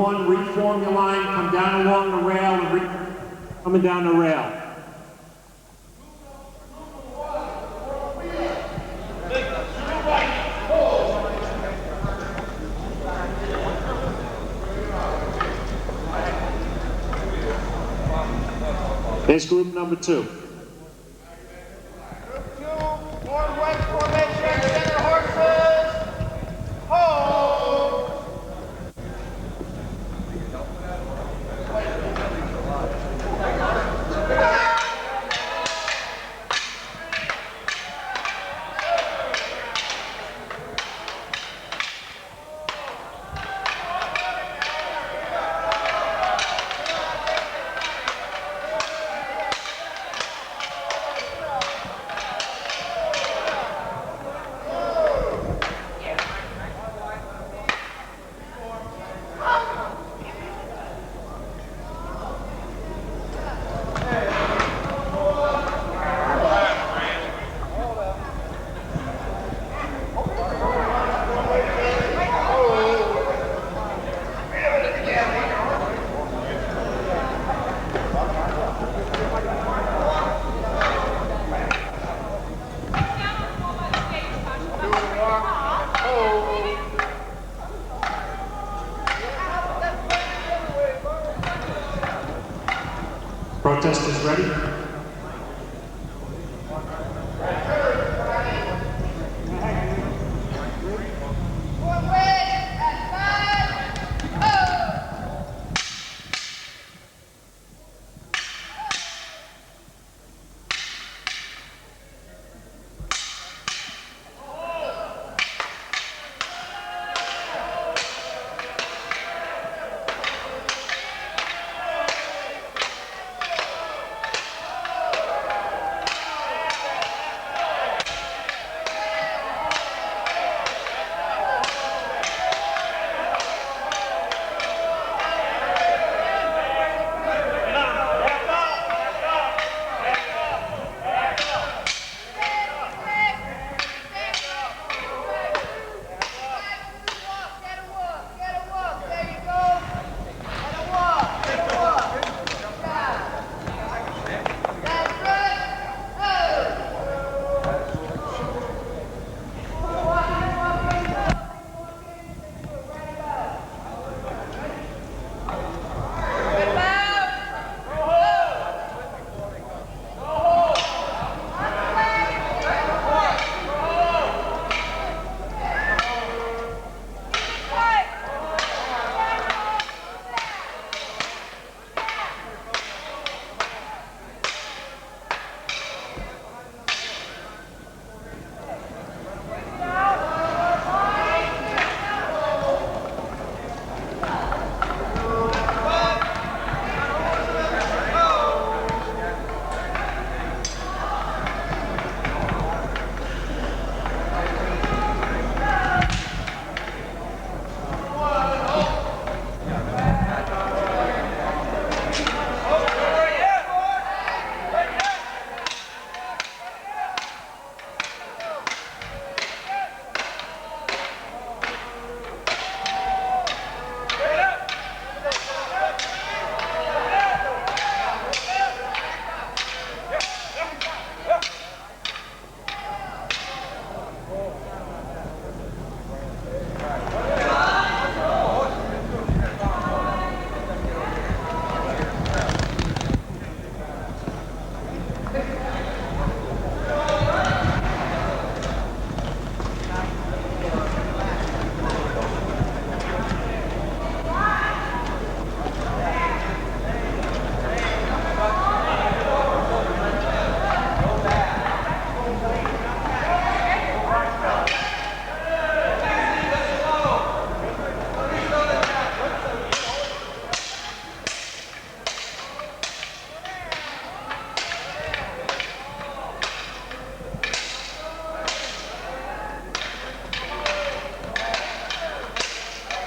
one, reform your line, come down along the rail, and coming down the rail. There's group number 2. Northwest formation, center horses, hold. Protesters ready?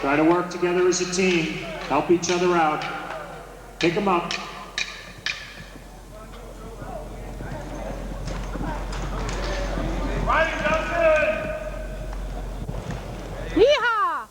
Try to work together as a team. Help each other out. Pick them up. Yeehaw!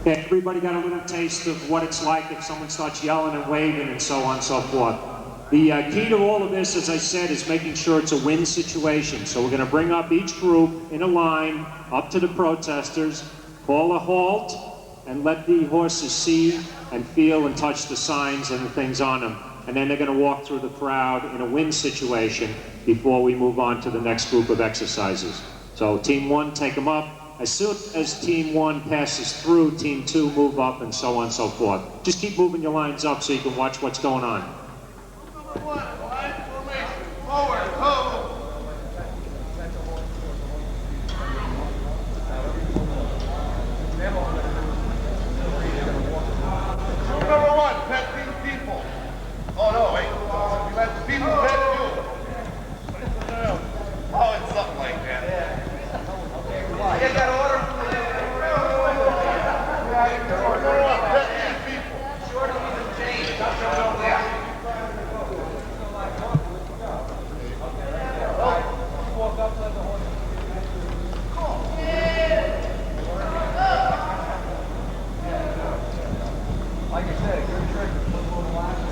Okay, everybody got a little taste of what it's like if someone starts yelling and waving and so on and so forth. The key to all of this, as I said, is making sure it's a win situation. So we're going to bring up each group in a line up to the protesters, call a halt, and let the horses see and feel and touch the signs and the things on them. And then they're going to walk through the crowd in a win situation before we move on to the next group of exercises. So Team 1, take them up. As soon as Team 1 passes through, Team 2 move up, and so on and so forth. Just keep moving your lines up so you can watch what's going on. Number 1, pet people. Oh no, wait. You let the people pet you. Oh, it's something like that. Get that order? Like I said, a good trick is put on the line.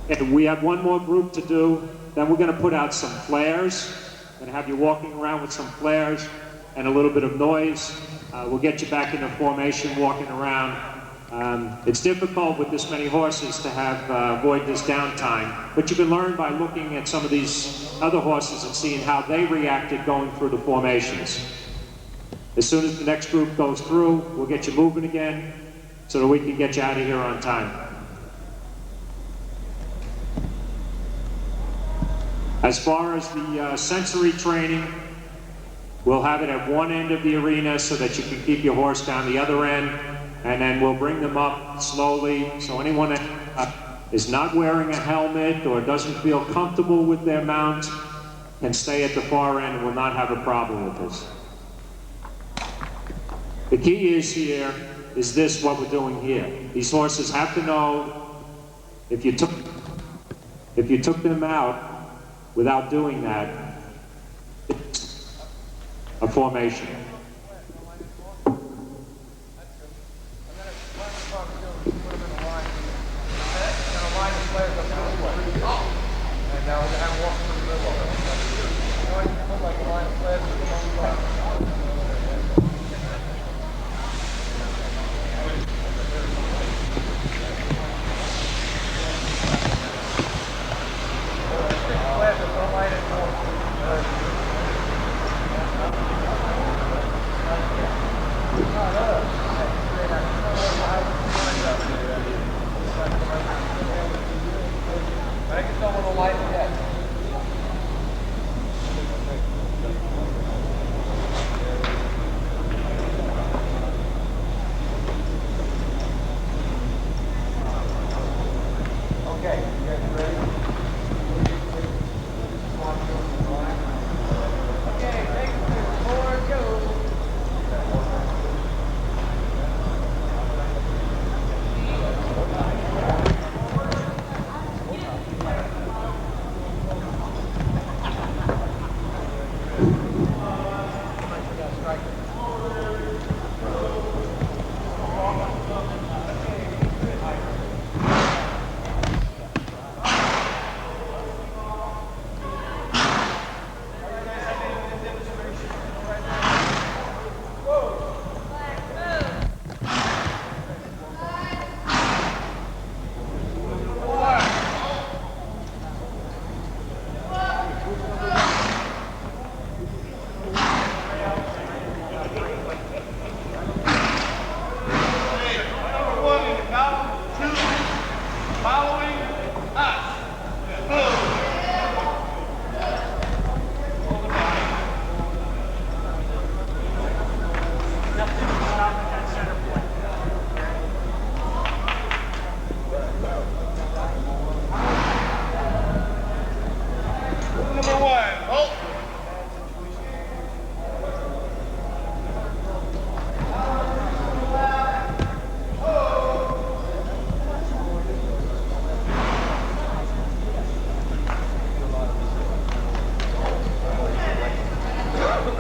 And we have one more group to do. Then we're going to put out some flares. We're going to have you walking around with some flares and a little bit of noise. We'll get you back into formation, walking around. It's difficult with this many horses to have avoid this downtime, but you can learn by looking at some of these other horses and seeing how they reacted going through the formations. As soon as the next group goes through, we'll get you moving again so that we can get you out of here on time. As far as the sensory training, we'll have it at one end of the arena so that you can keep your horse down the other end, and then we'll bring them up slowly. So anyone that is not wearing a helmet or doesn't feel comfortable with their mount can stay at the far end and will not have a problem with this. The key is here, is this what we're doing here. These horses have to know if you took them out without doing that, it's a formation.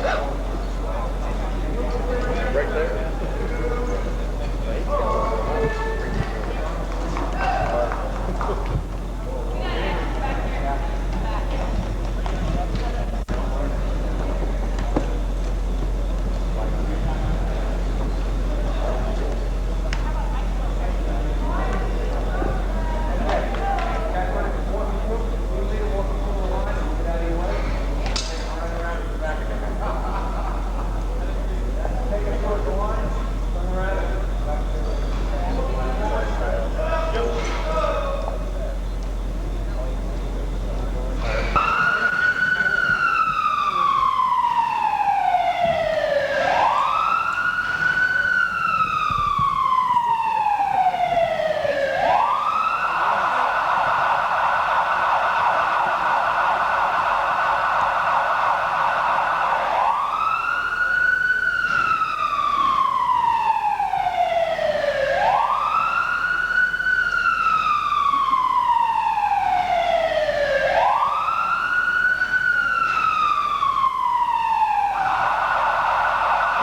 Right there.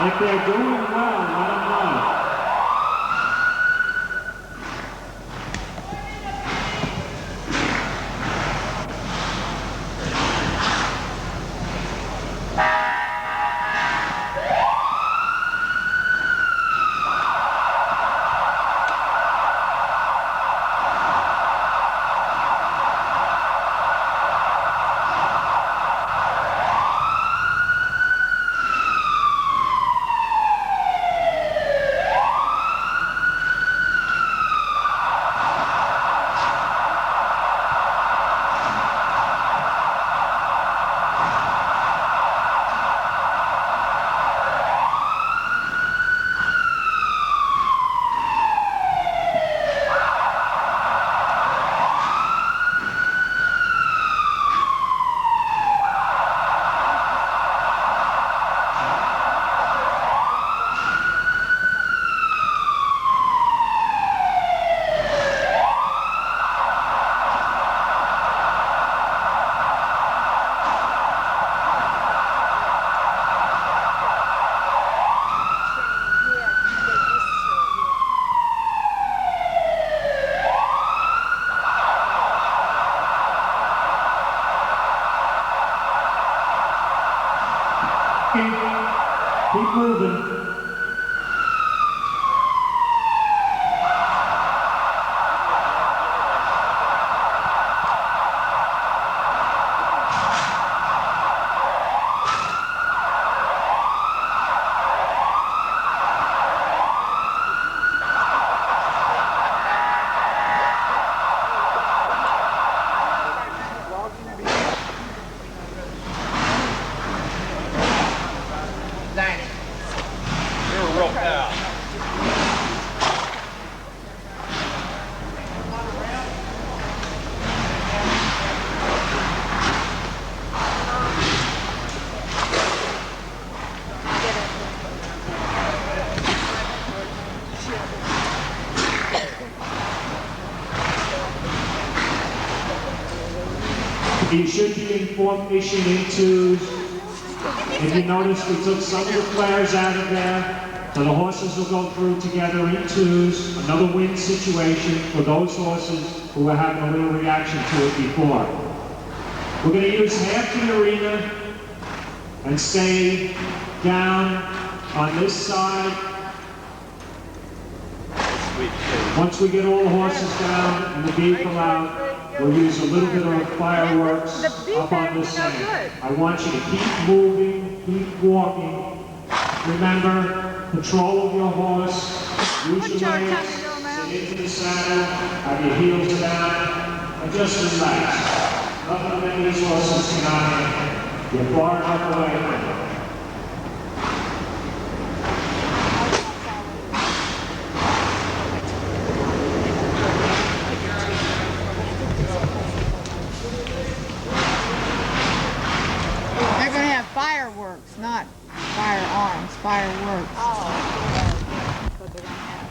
If they're doing well, let them know. Keep moving. You should be in formation in twos. If you notice, we took some of the flares out of there, so the horses will go through together in twos. Another win situation for those horses who were having a little reaction to it before. We're going to use half the arena and stay down on this side. Once we get all the horses down and the vehicle out, we'll use a little bit of fireworks up on this end. I want you to keep moving, keep walking. Remember, control of your horse, use your legs, sit into the saddle, have your heels down, and just relax. Nothing that these horses cannot handle. You're far enough away from them. Fireworks, not firearms, fireworks. Oh, that's what they're gonna have.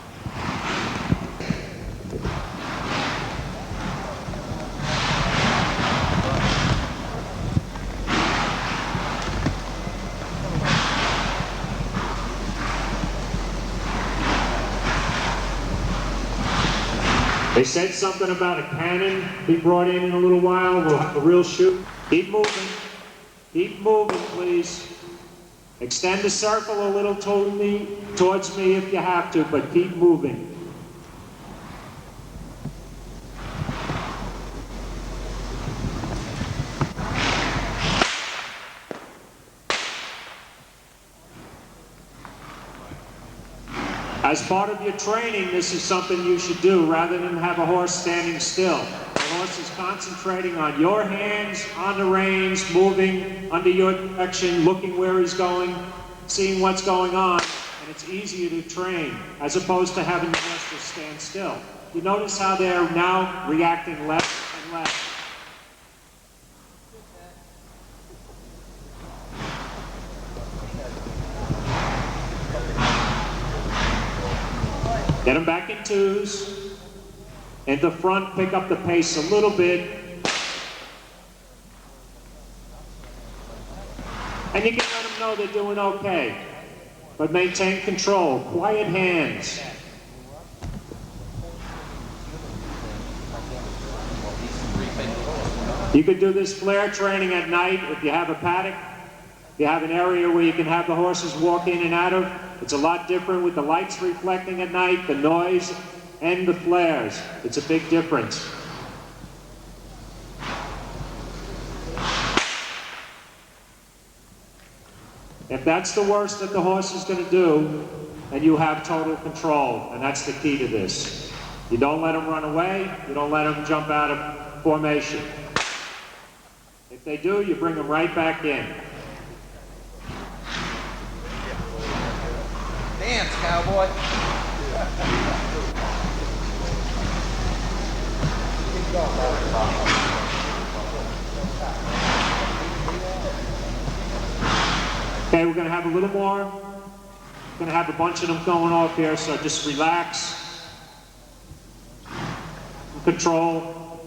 They said something about a cannon be brought in a little while. We'll have a real shoot. Keep moving. Keep moving, please. Extend the circle a little towards me if you have to, but keep moving. As part of your training, this is something you should do rather than have a horse standing still. The horse is concentrating on your hands, on the reins, moving under your direction, looking where he's going, seeing what's going on, and it's easier to train as opposed to having the horse just stand still. You notice how they're now reacting left and left. Get them back in twos. In the front, pick up the pace a little bit. And you can let them know they're doing okay. But maintain control. Quiet hands. You could do this flare training at night if you have a paddock. If you have an area where you can have the horses walk in and out of. It's a lot different with the lights reflecting at night, the noise, and the flares. It's a big difference. If that's the worst that the horse is going to do, then you have total control, and that's the key to this. You don't let them run away, you don't let them jump out of formation. If they do, you bring them right back in. Dance, cowboy. Okay, we're going to have a little more. We're going to have a bunch of them going off here, so just relax. Control.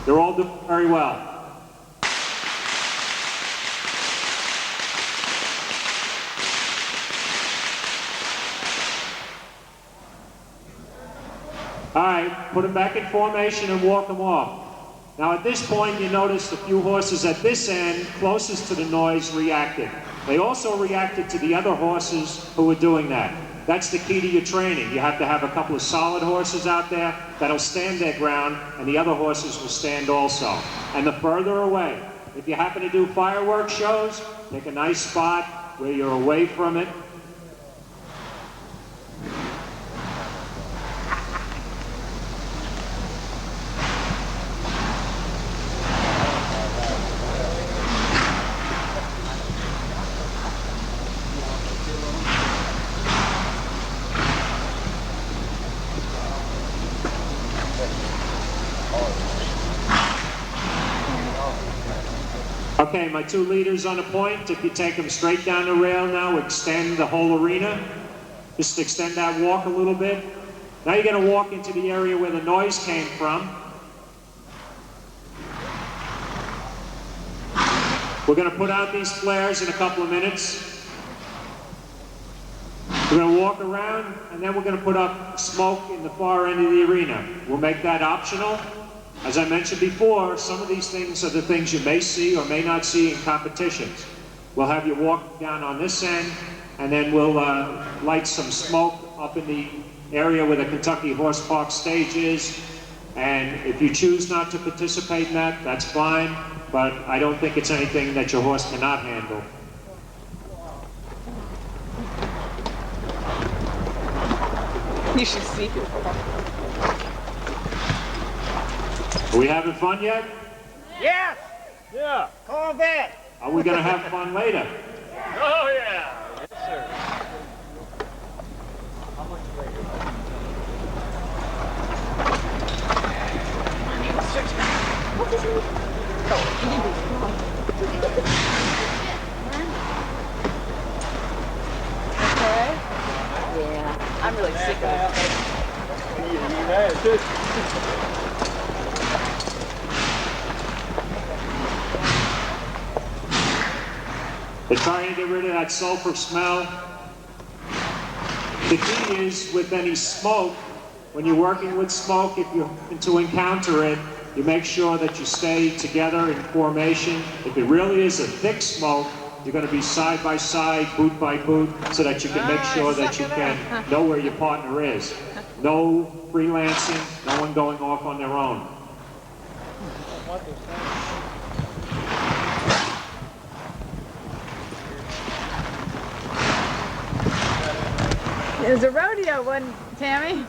They're all doing very well. All right, put them back in formation and walk them off. Now at this point, you notice the few horses at this end, closest to the noise, reacted. They also reacted to the other horses who were doing that. That's the key to your training. You have to have a couple of solid horses out there that'll stand their ground, and the other horses will stand also. And the further away. If you happen to do fireworks shows, pick a nice spot where you're away from it. Okay, my two leaders on the point, if you take them straight down the rail now, extend the whole arena. Just extend that walk a little bit. Now you're going to walk into the area where the noise came from. We're going to put out these flares in a couple of minutes. We're going to walk around, and then we're going to put up smoke in the far end of the arena. We'll make that optional. As I mentioned before, some of these things are the things you may see or may not see in competitions. We'll have you walk down on this end, and then we'll light some smoke up in the area where the Kentucky Horse Park stage is. And if you choose not to participate in that, that's fine, but I don't think it's anything that your horse cannot handle. You should see it. Are we having fun yet? Yes! Yeah. Corvette! Are we going to have fun later? Oh, yeah. Yes, sir. Okay? Yeah. I'm really sick of it. They're trying to get rid of that sulfur smell. The key is with any smoke, when you're working with smoke, if you happen to encounter it, you make sure that you stay together in formation. If it really is a thick smoke, you're going to be side by side, boot by boot, so that you can make sure that you can know where your partner is. No freelancing, no one going off on their own. It was a rodeo, wasn't it, Tammy?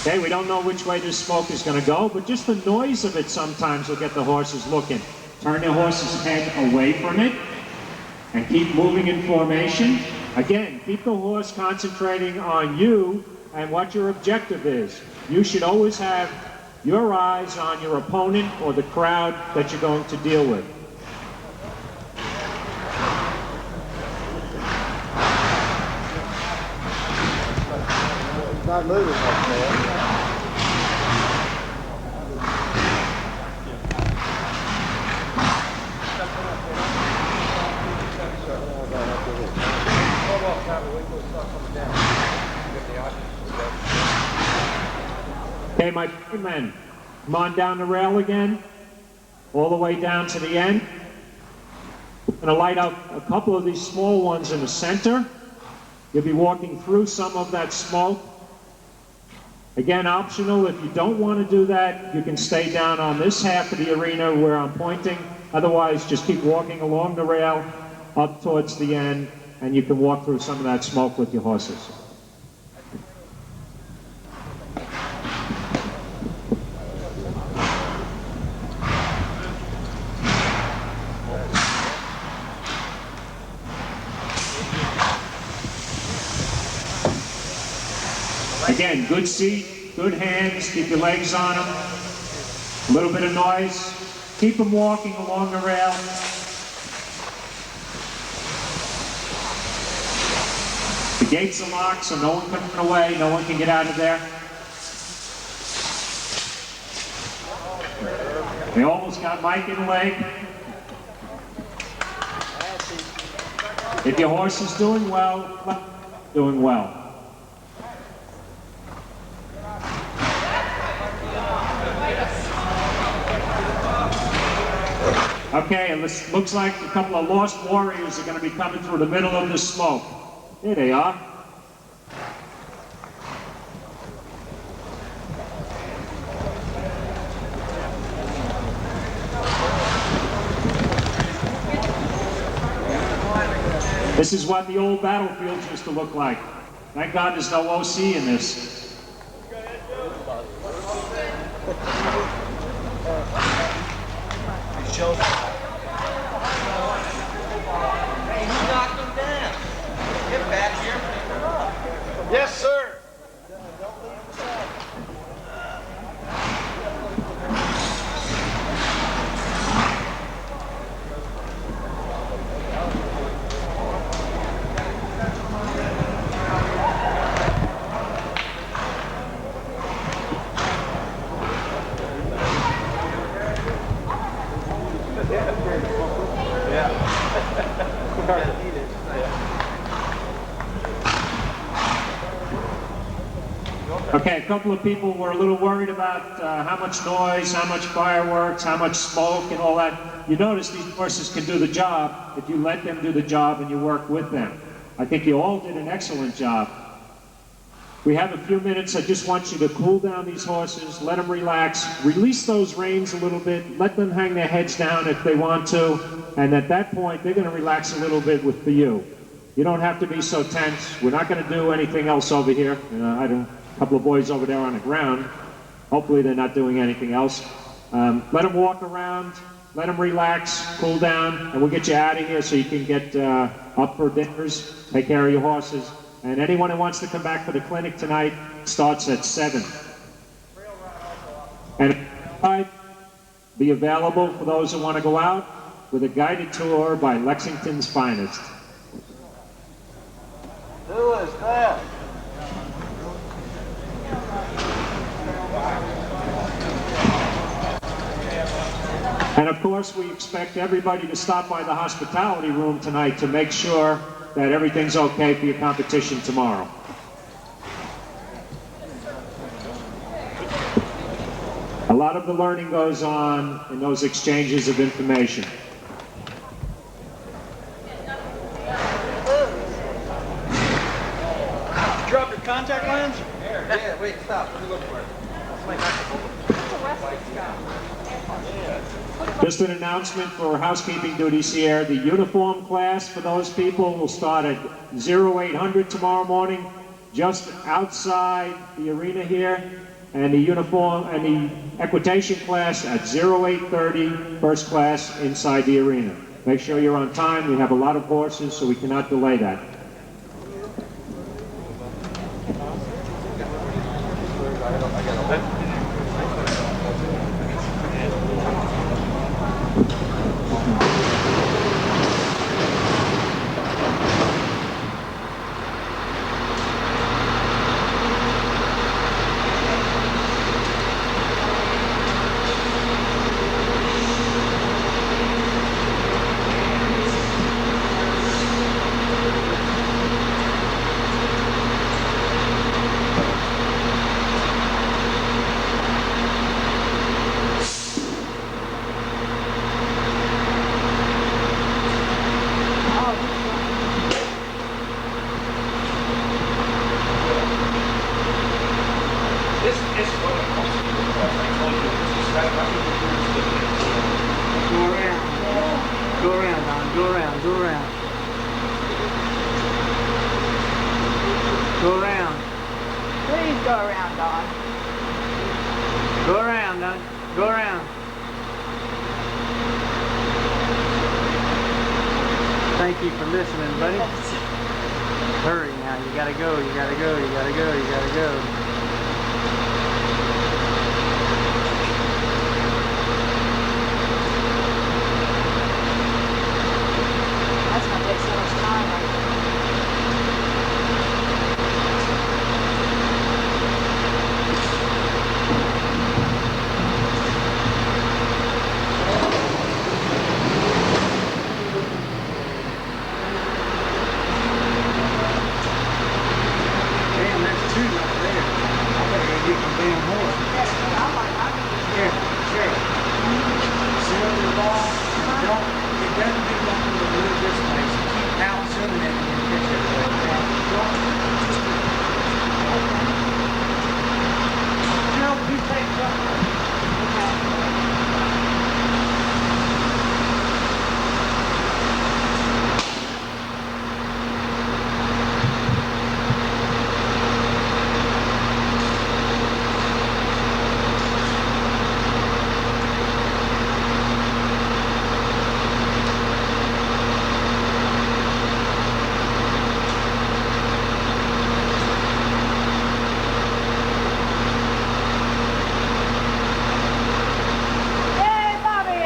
Okay, we don't know which way this smoke is going to go, but just the noise of it sometimes will get the horses looking. Turn your horse's head away from it and keep moving in formation. Again, keep the horse concentrating on you and what your objective is. You should always have your eyes on your opponent or the crowd that you're going to deal with. It's not moving much more. Okay, my men, come on down the rail again, all the way down to the end. I'm going to light up a couple of these small ones in the center. You'll be walking through some of that smoke. Again, optional. If you don't want to do that, you can stay down on this half of the arena where I'm pointing. Otherwise, just keep walking along the rail up towards the end, and you can walk through some of that smoke with your horses. Again, good seat, good hands, keep your legs on them. A little bit of noise. Keep them walking along the rail. The gates are locked, so no one can run away, no one can get out of there. They almost got Mike in the leg. If your horse is doing well, doing well. Okay, and this looks like a couple of lost warriors are going to be coming through the middle of the smoke. There they are. This is what the old battlefields used to look like. Thank God there's no OC in this. Hey, you knocked him down. Get back here. Yes, sir. Okay, a couple of people were a little worried about how much noise, how much fireworks, how much smoke and all that. You notice these horses can do the job if you let them do the job and you work with them. I think you all did an excellent job. We have a few minutes. I just want you to cool down these horses, let them relax, release those reins a little bit, let them hang their heads down if they want to, and at that point they're going to relax a little bit for you. You don't have to be so tense. We're not going to do anything else over here. A couple of boys over there on the ground. Hopefully they're not doing anything else. Let them walk around, let them relax, cool down, and we'll get you out of here so you can get up for dinners, take care of your horses. And anyone who wants to come back for the clinic tonight starts at 7. And be available for those who want to go out with a guided tour by Lexington's finest. Who is that? And of course, we expect everybody to stop by the hospitality room tonight to make sure that everything's okay for your competition tomorrow. A lot of the learning goes on in those exchanges of information. Drop your contact lens? Yeah, wait, stop. Let me look for it. Just an announcement for housekeeping duties here. The uniform class for those people will start at 0800 tomorrow morning, just outside the arena here. And the uniform and the equitation class at 0830, first class inside the arena. Make sure you're on time. We have a lot of horses, so we cannot delay that. Go around. Please go around, Don. Go around, Don. Go around. Thank you for listening, buddy. Hurry now. You gotta go. You gotta go. You gotta go. You gotta go. That's gonna take so much time right there. Damn, that's two right there. I better go get some damn more. Here, sure. Seal the ball. Don't, it doesn't do nothing to move this way. So keep bouncing and then pitch it away. Gerald, you take something. Yay, Bobby!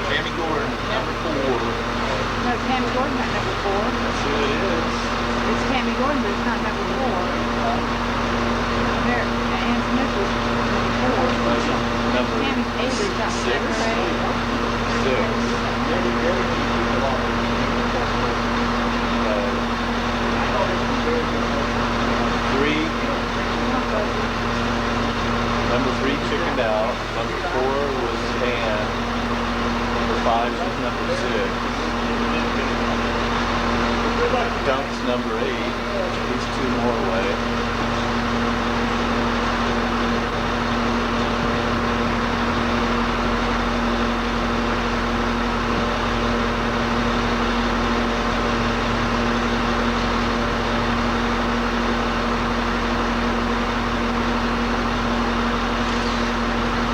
Tammy Gordon, number 4. No, Tammy Gordon at number 4. That's who it is. It's Tammy Tammy Gordon, but it's not number 4. There, Ann Smith was number 4. Tammy's 8 or something. 3. Number 3 chickened out. Number 4 was Ann. Number 5 was number 6. Dunk's number 8. He's 2 more away.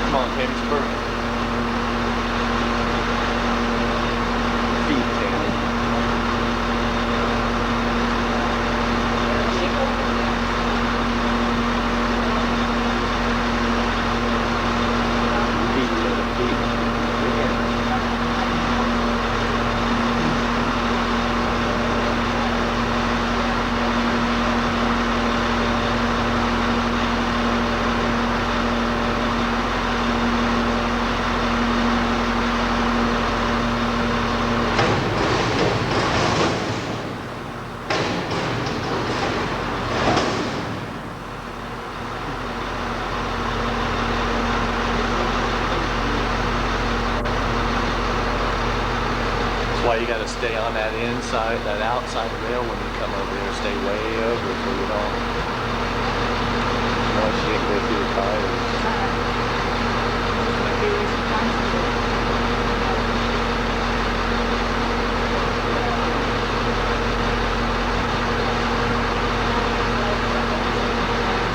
Come on, Tammy's perfect. Feet, Tammy. Why you gotta stay on that inside, that outside rail when you come over here. Stay way over so you don't. Otherwise you can't go through the tires.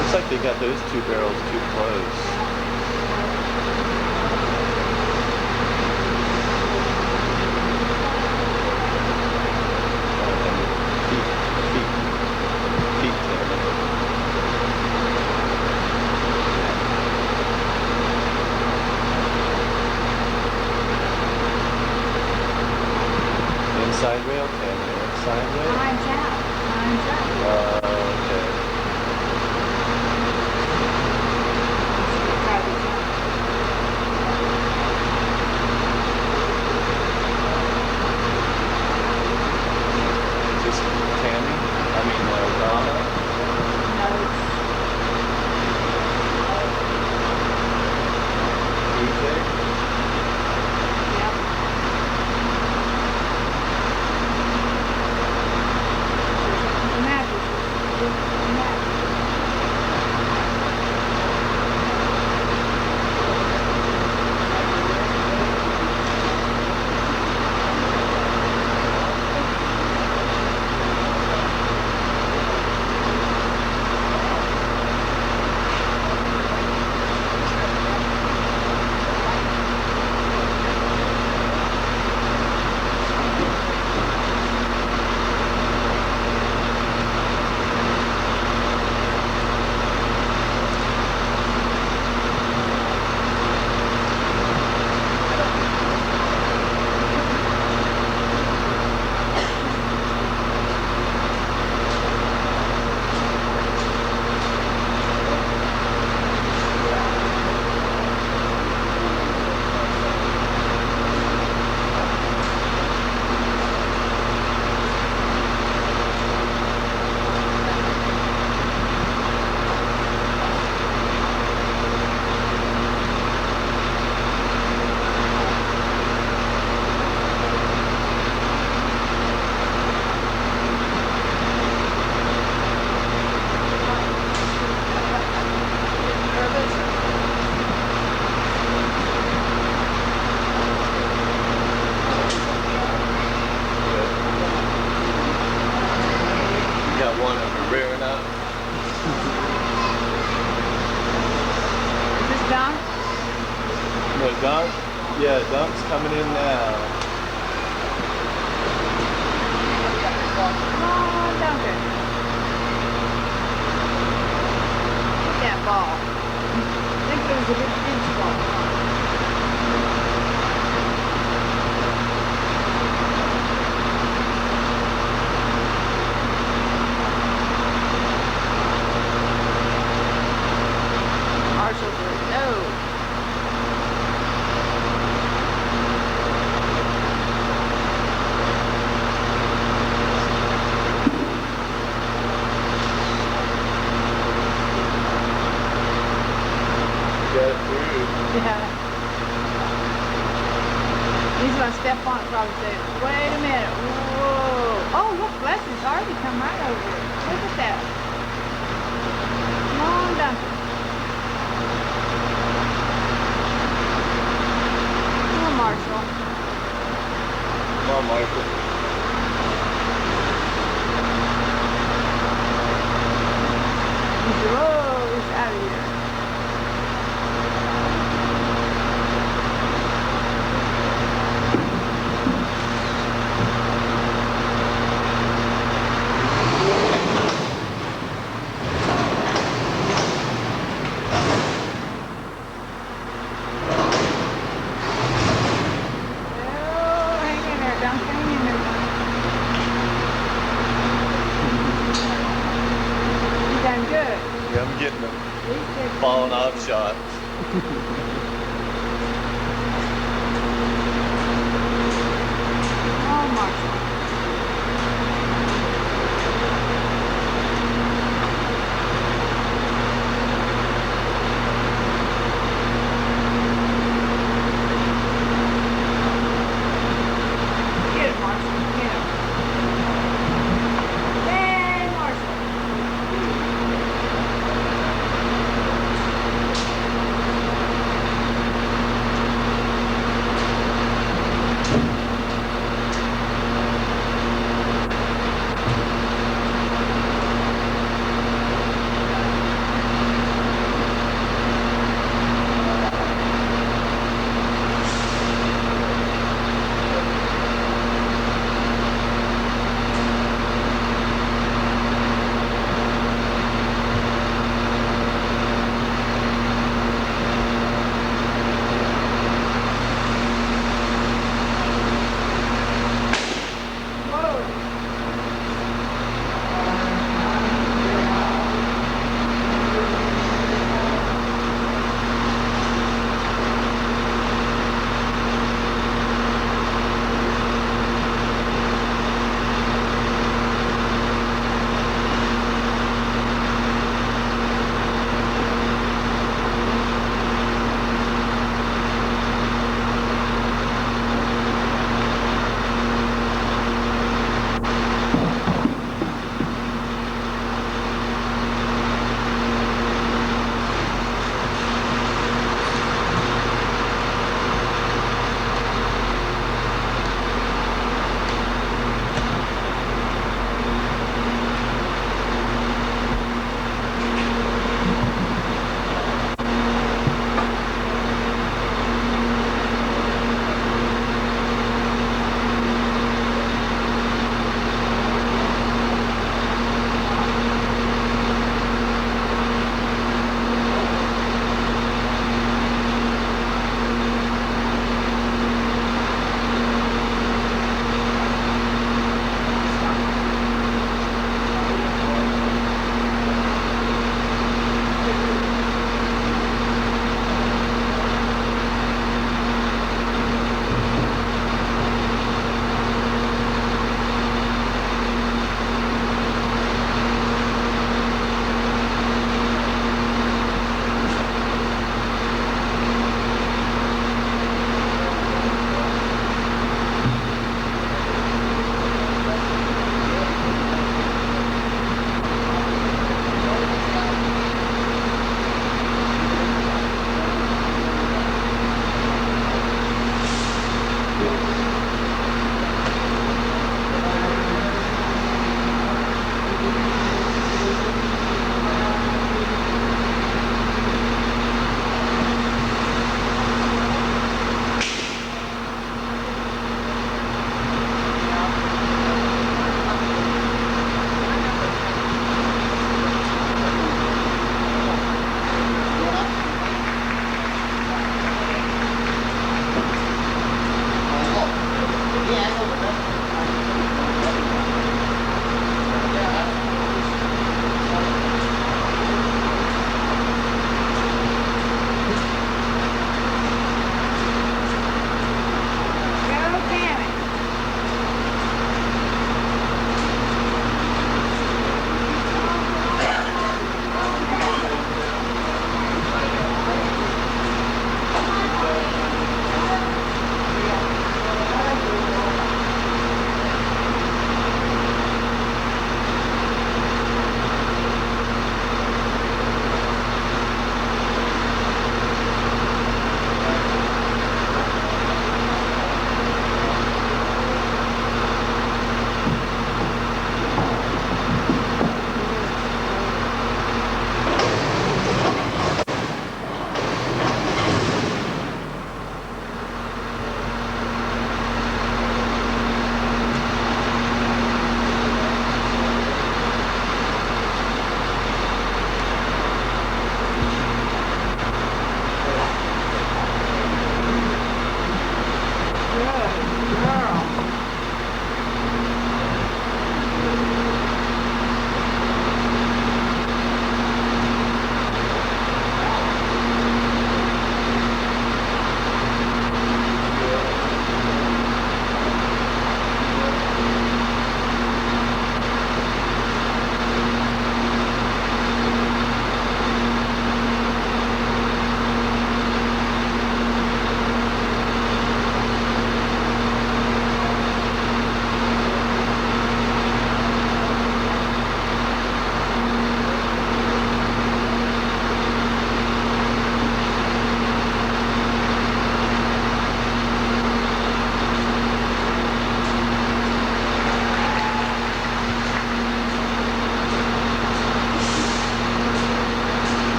Looks like they got those 2 barrels too close. Inside rail, Tammy. Inside rail. Mine's out. Mine's out. Okay. Is this Tammy? I mean, Donna? No, DJ? No, Dunk? Yeah, Dunk's coming in now. Come on, Duncan. Look at that ball. I think it was a good pinch ball. He's gonna step on it probably say, wait a minute, whoa. Oh, look, Leslie's already come right over it. Look at that. Come on, Duncan. Come on, Marshall. Come on, Marshall.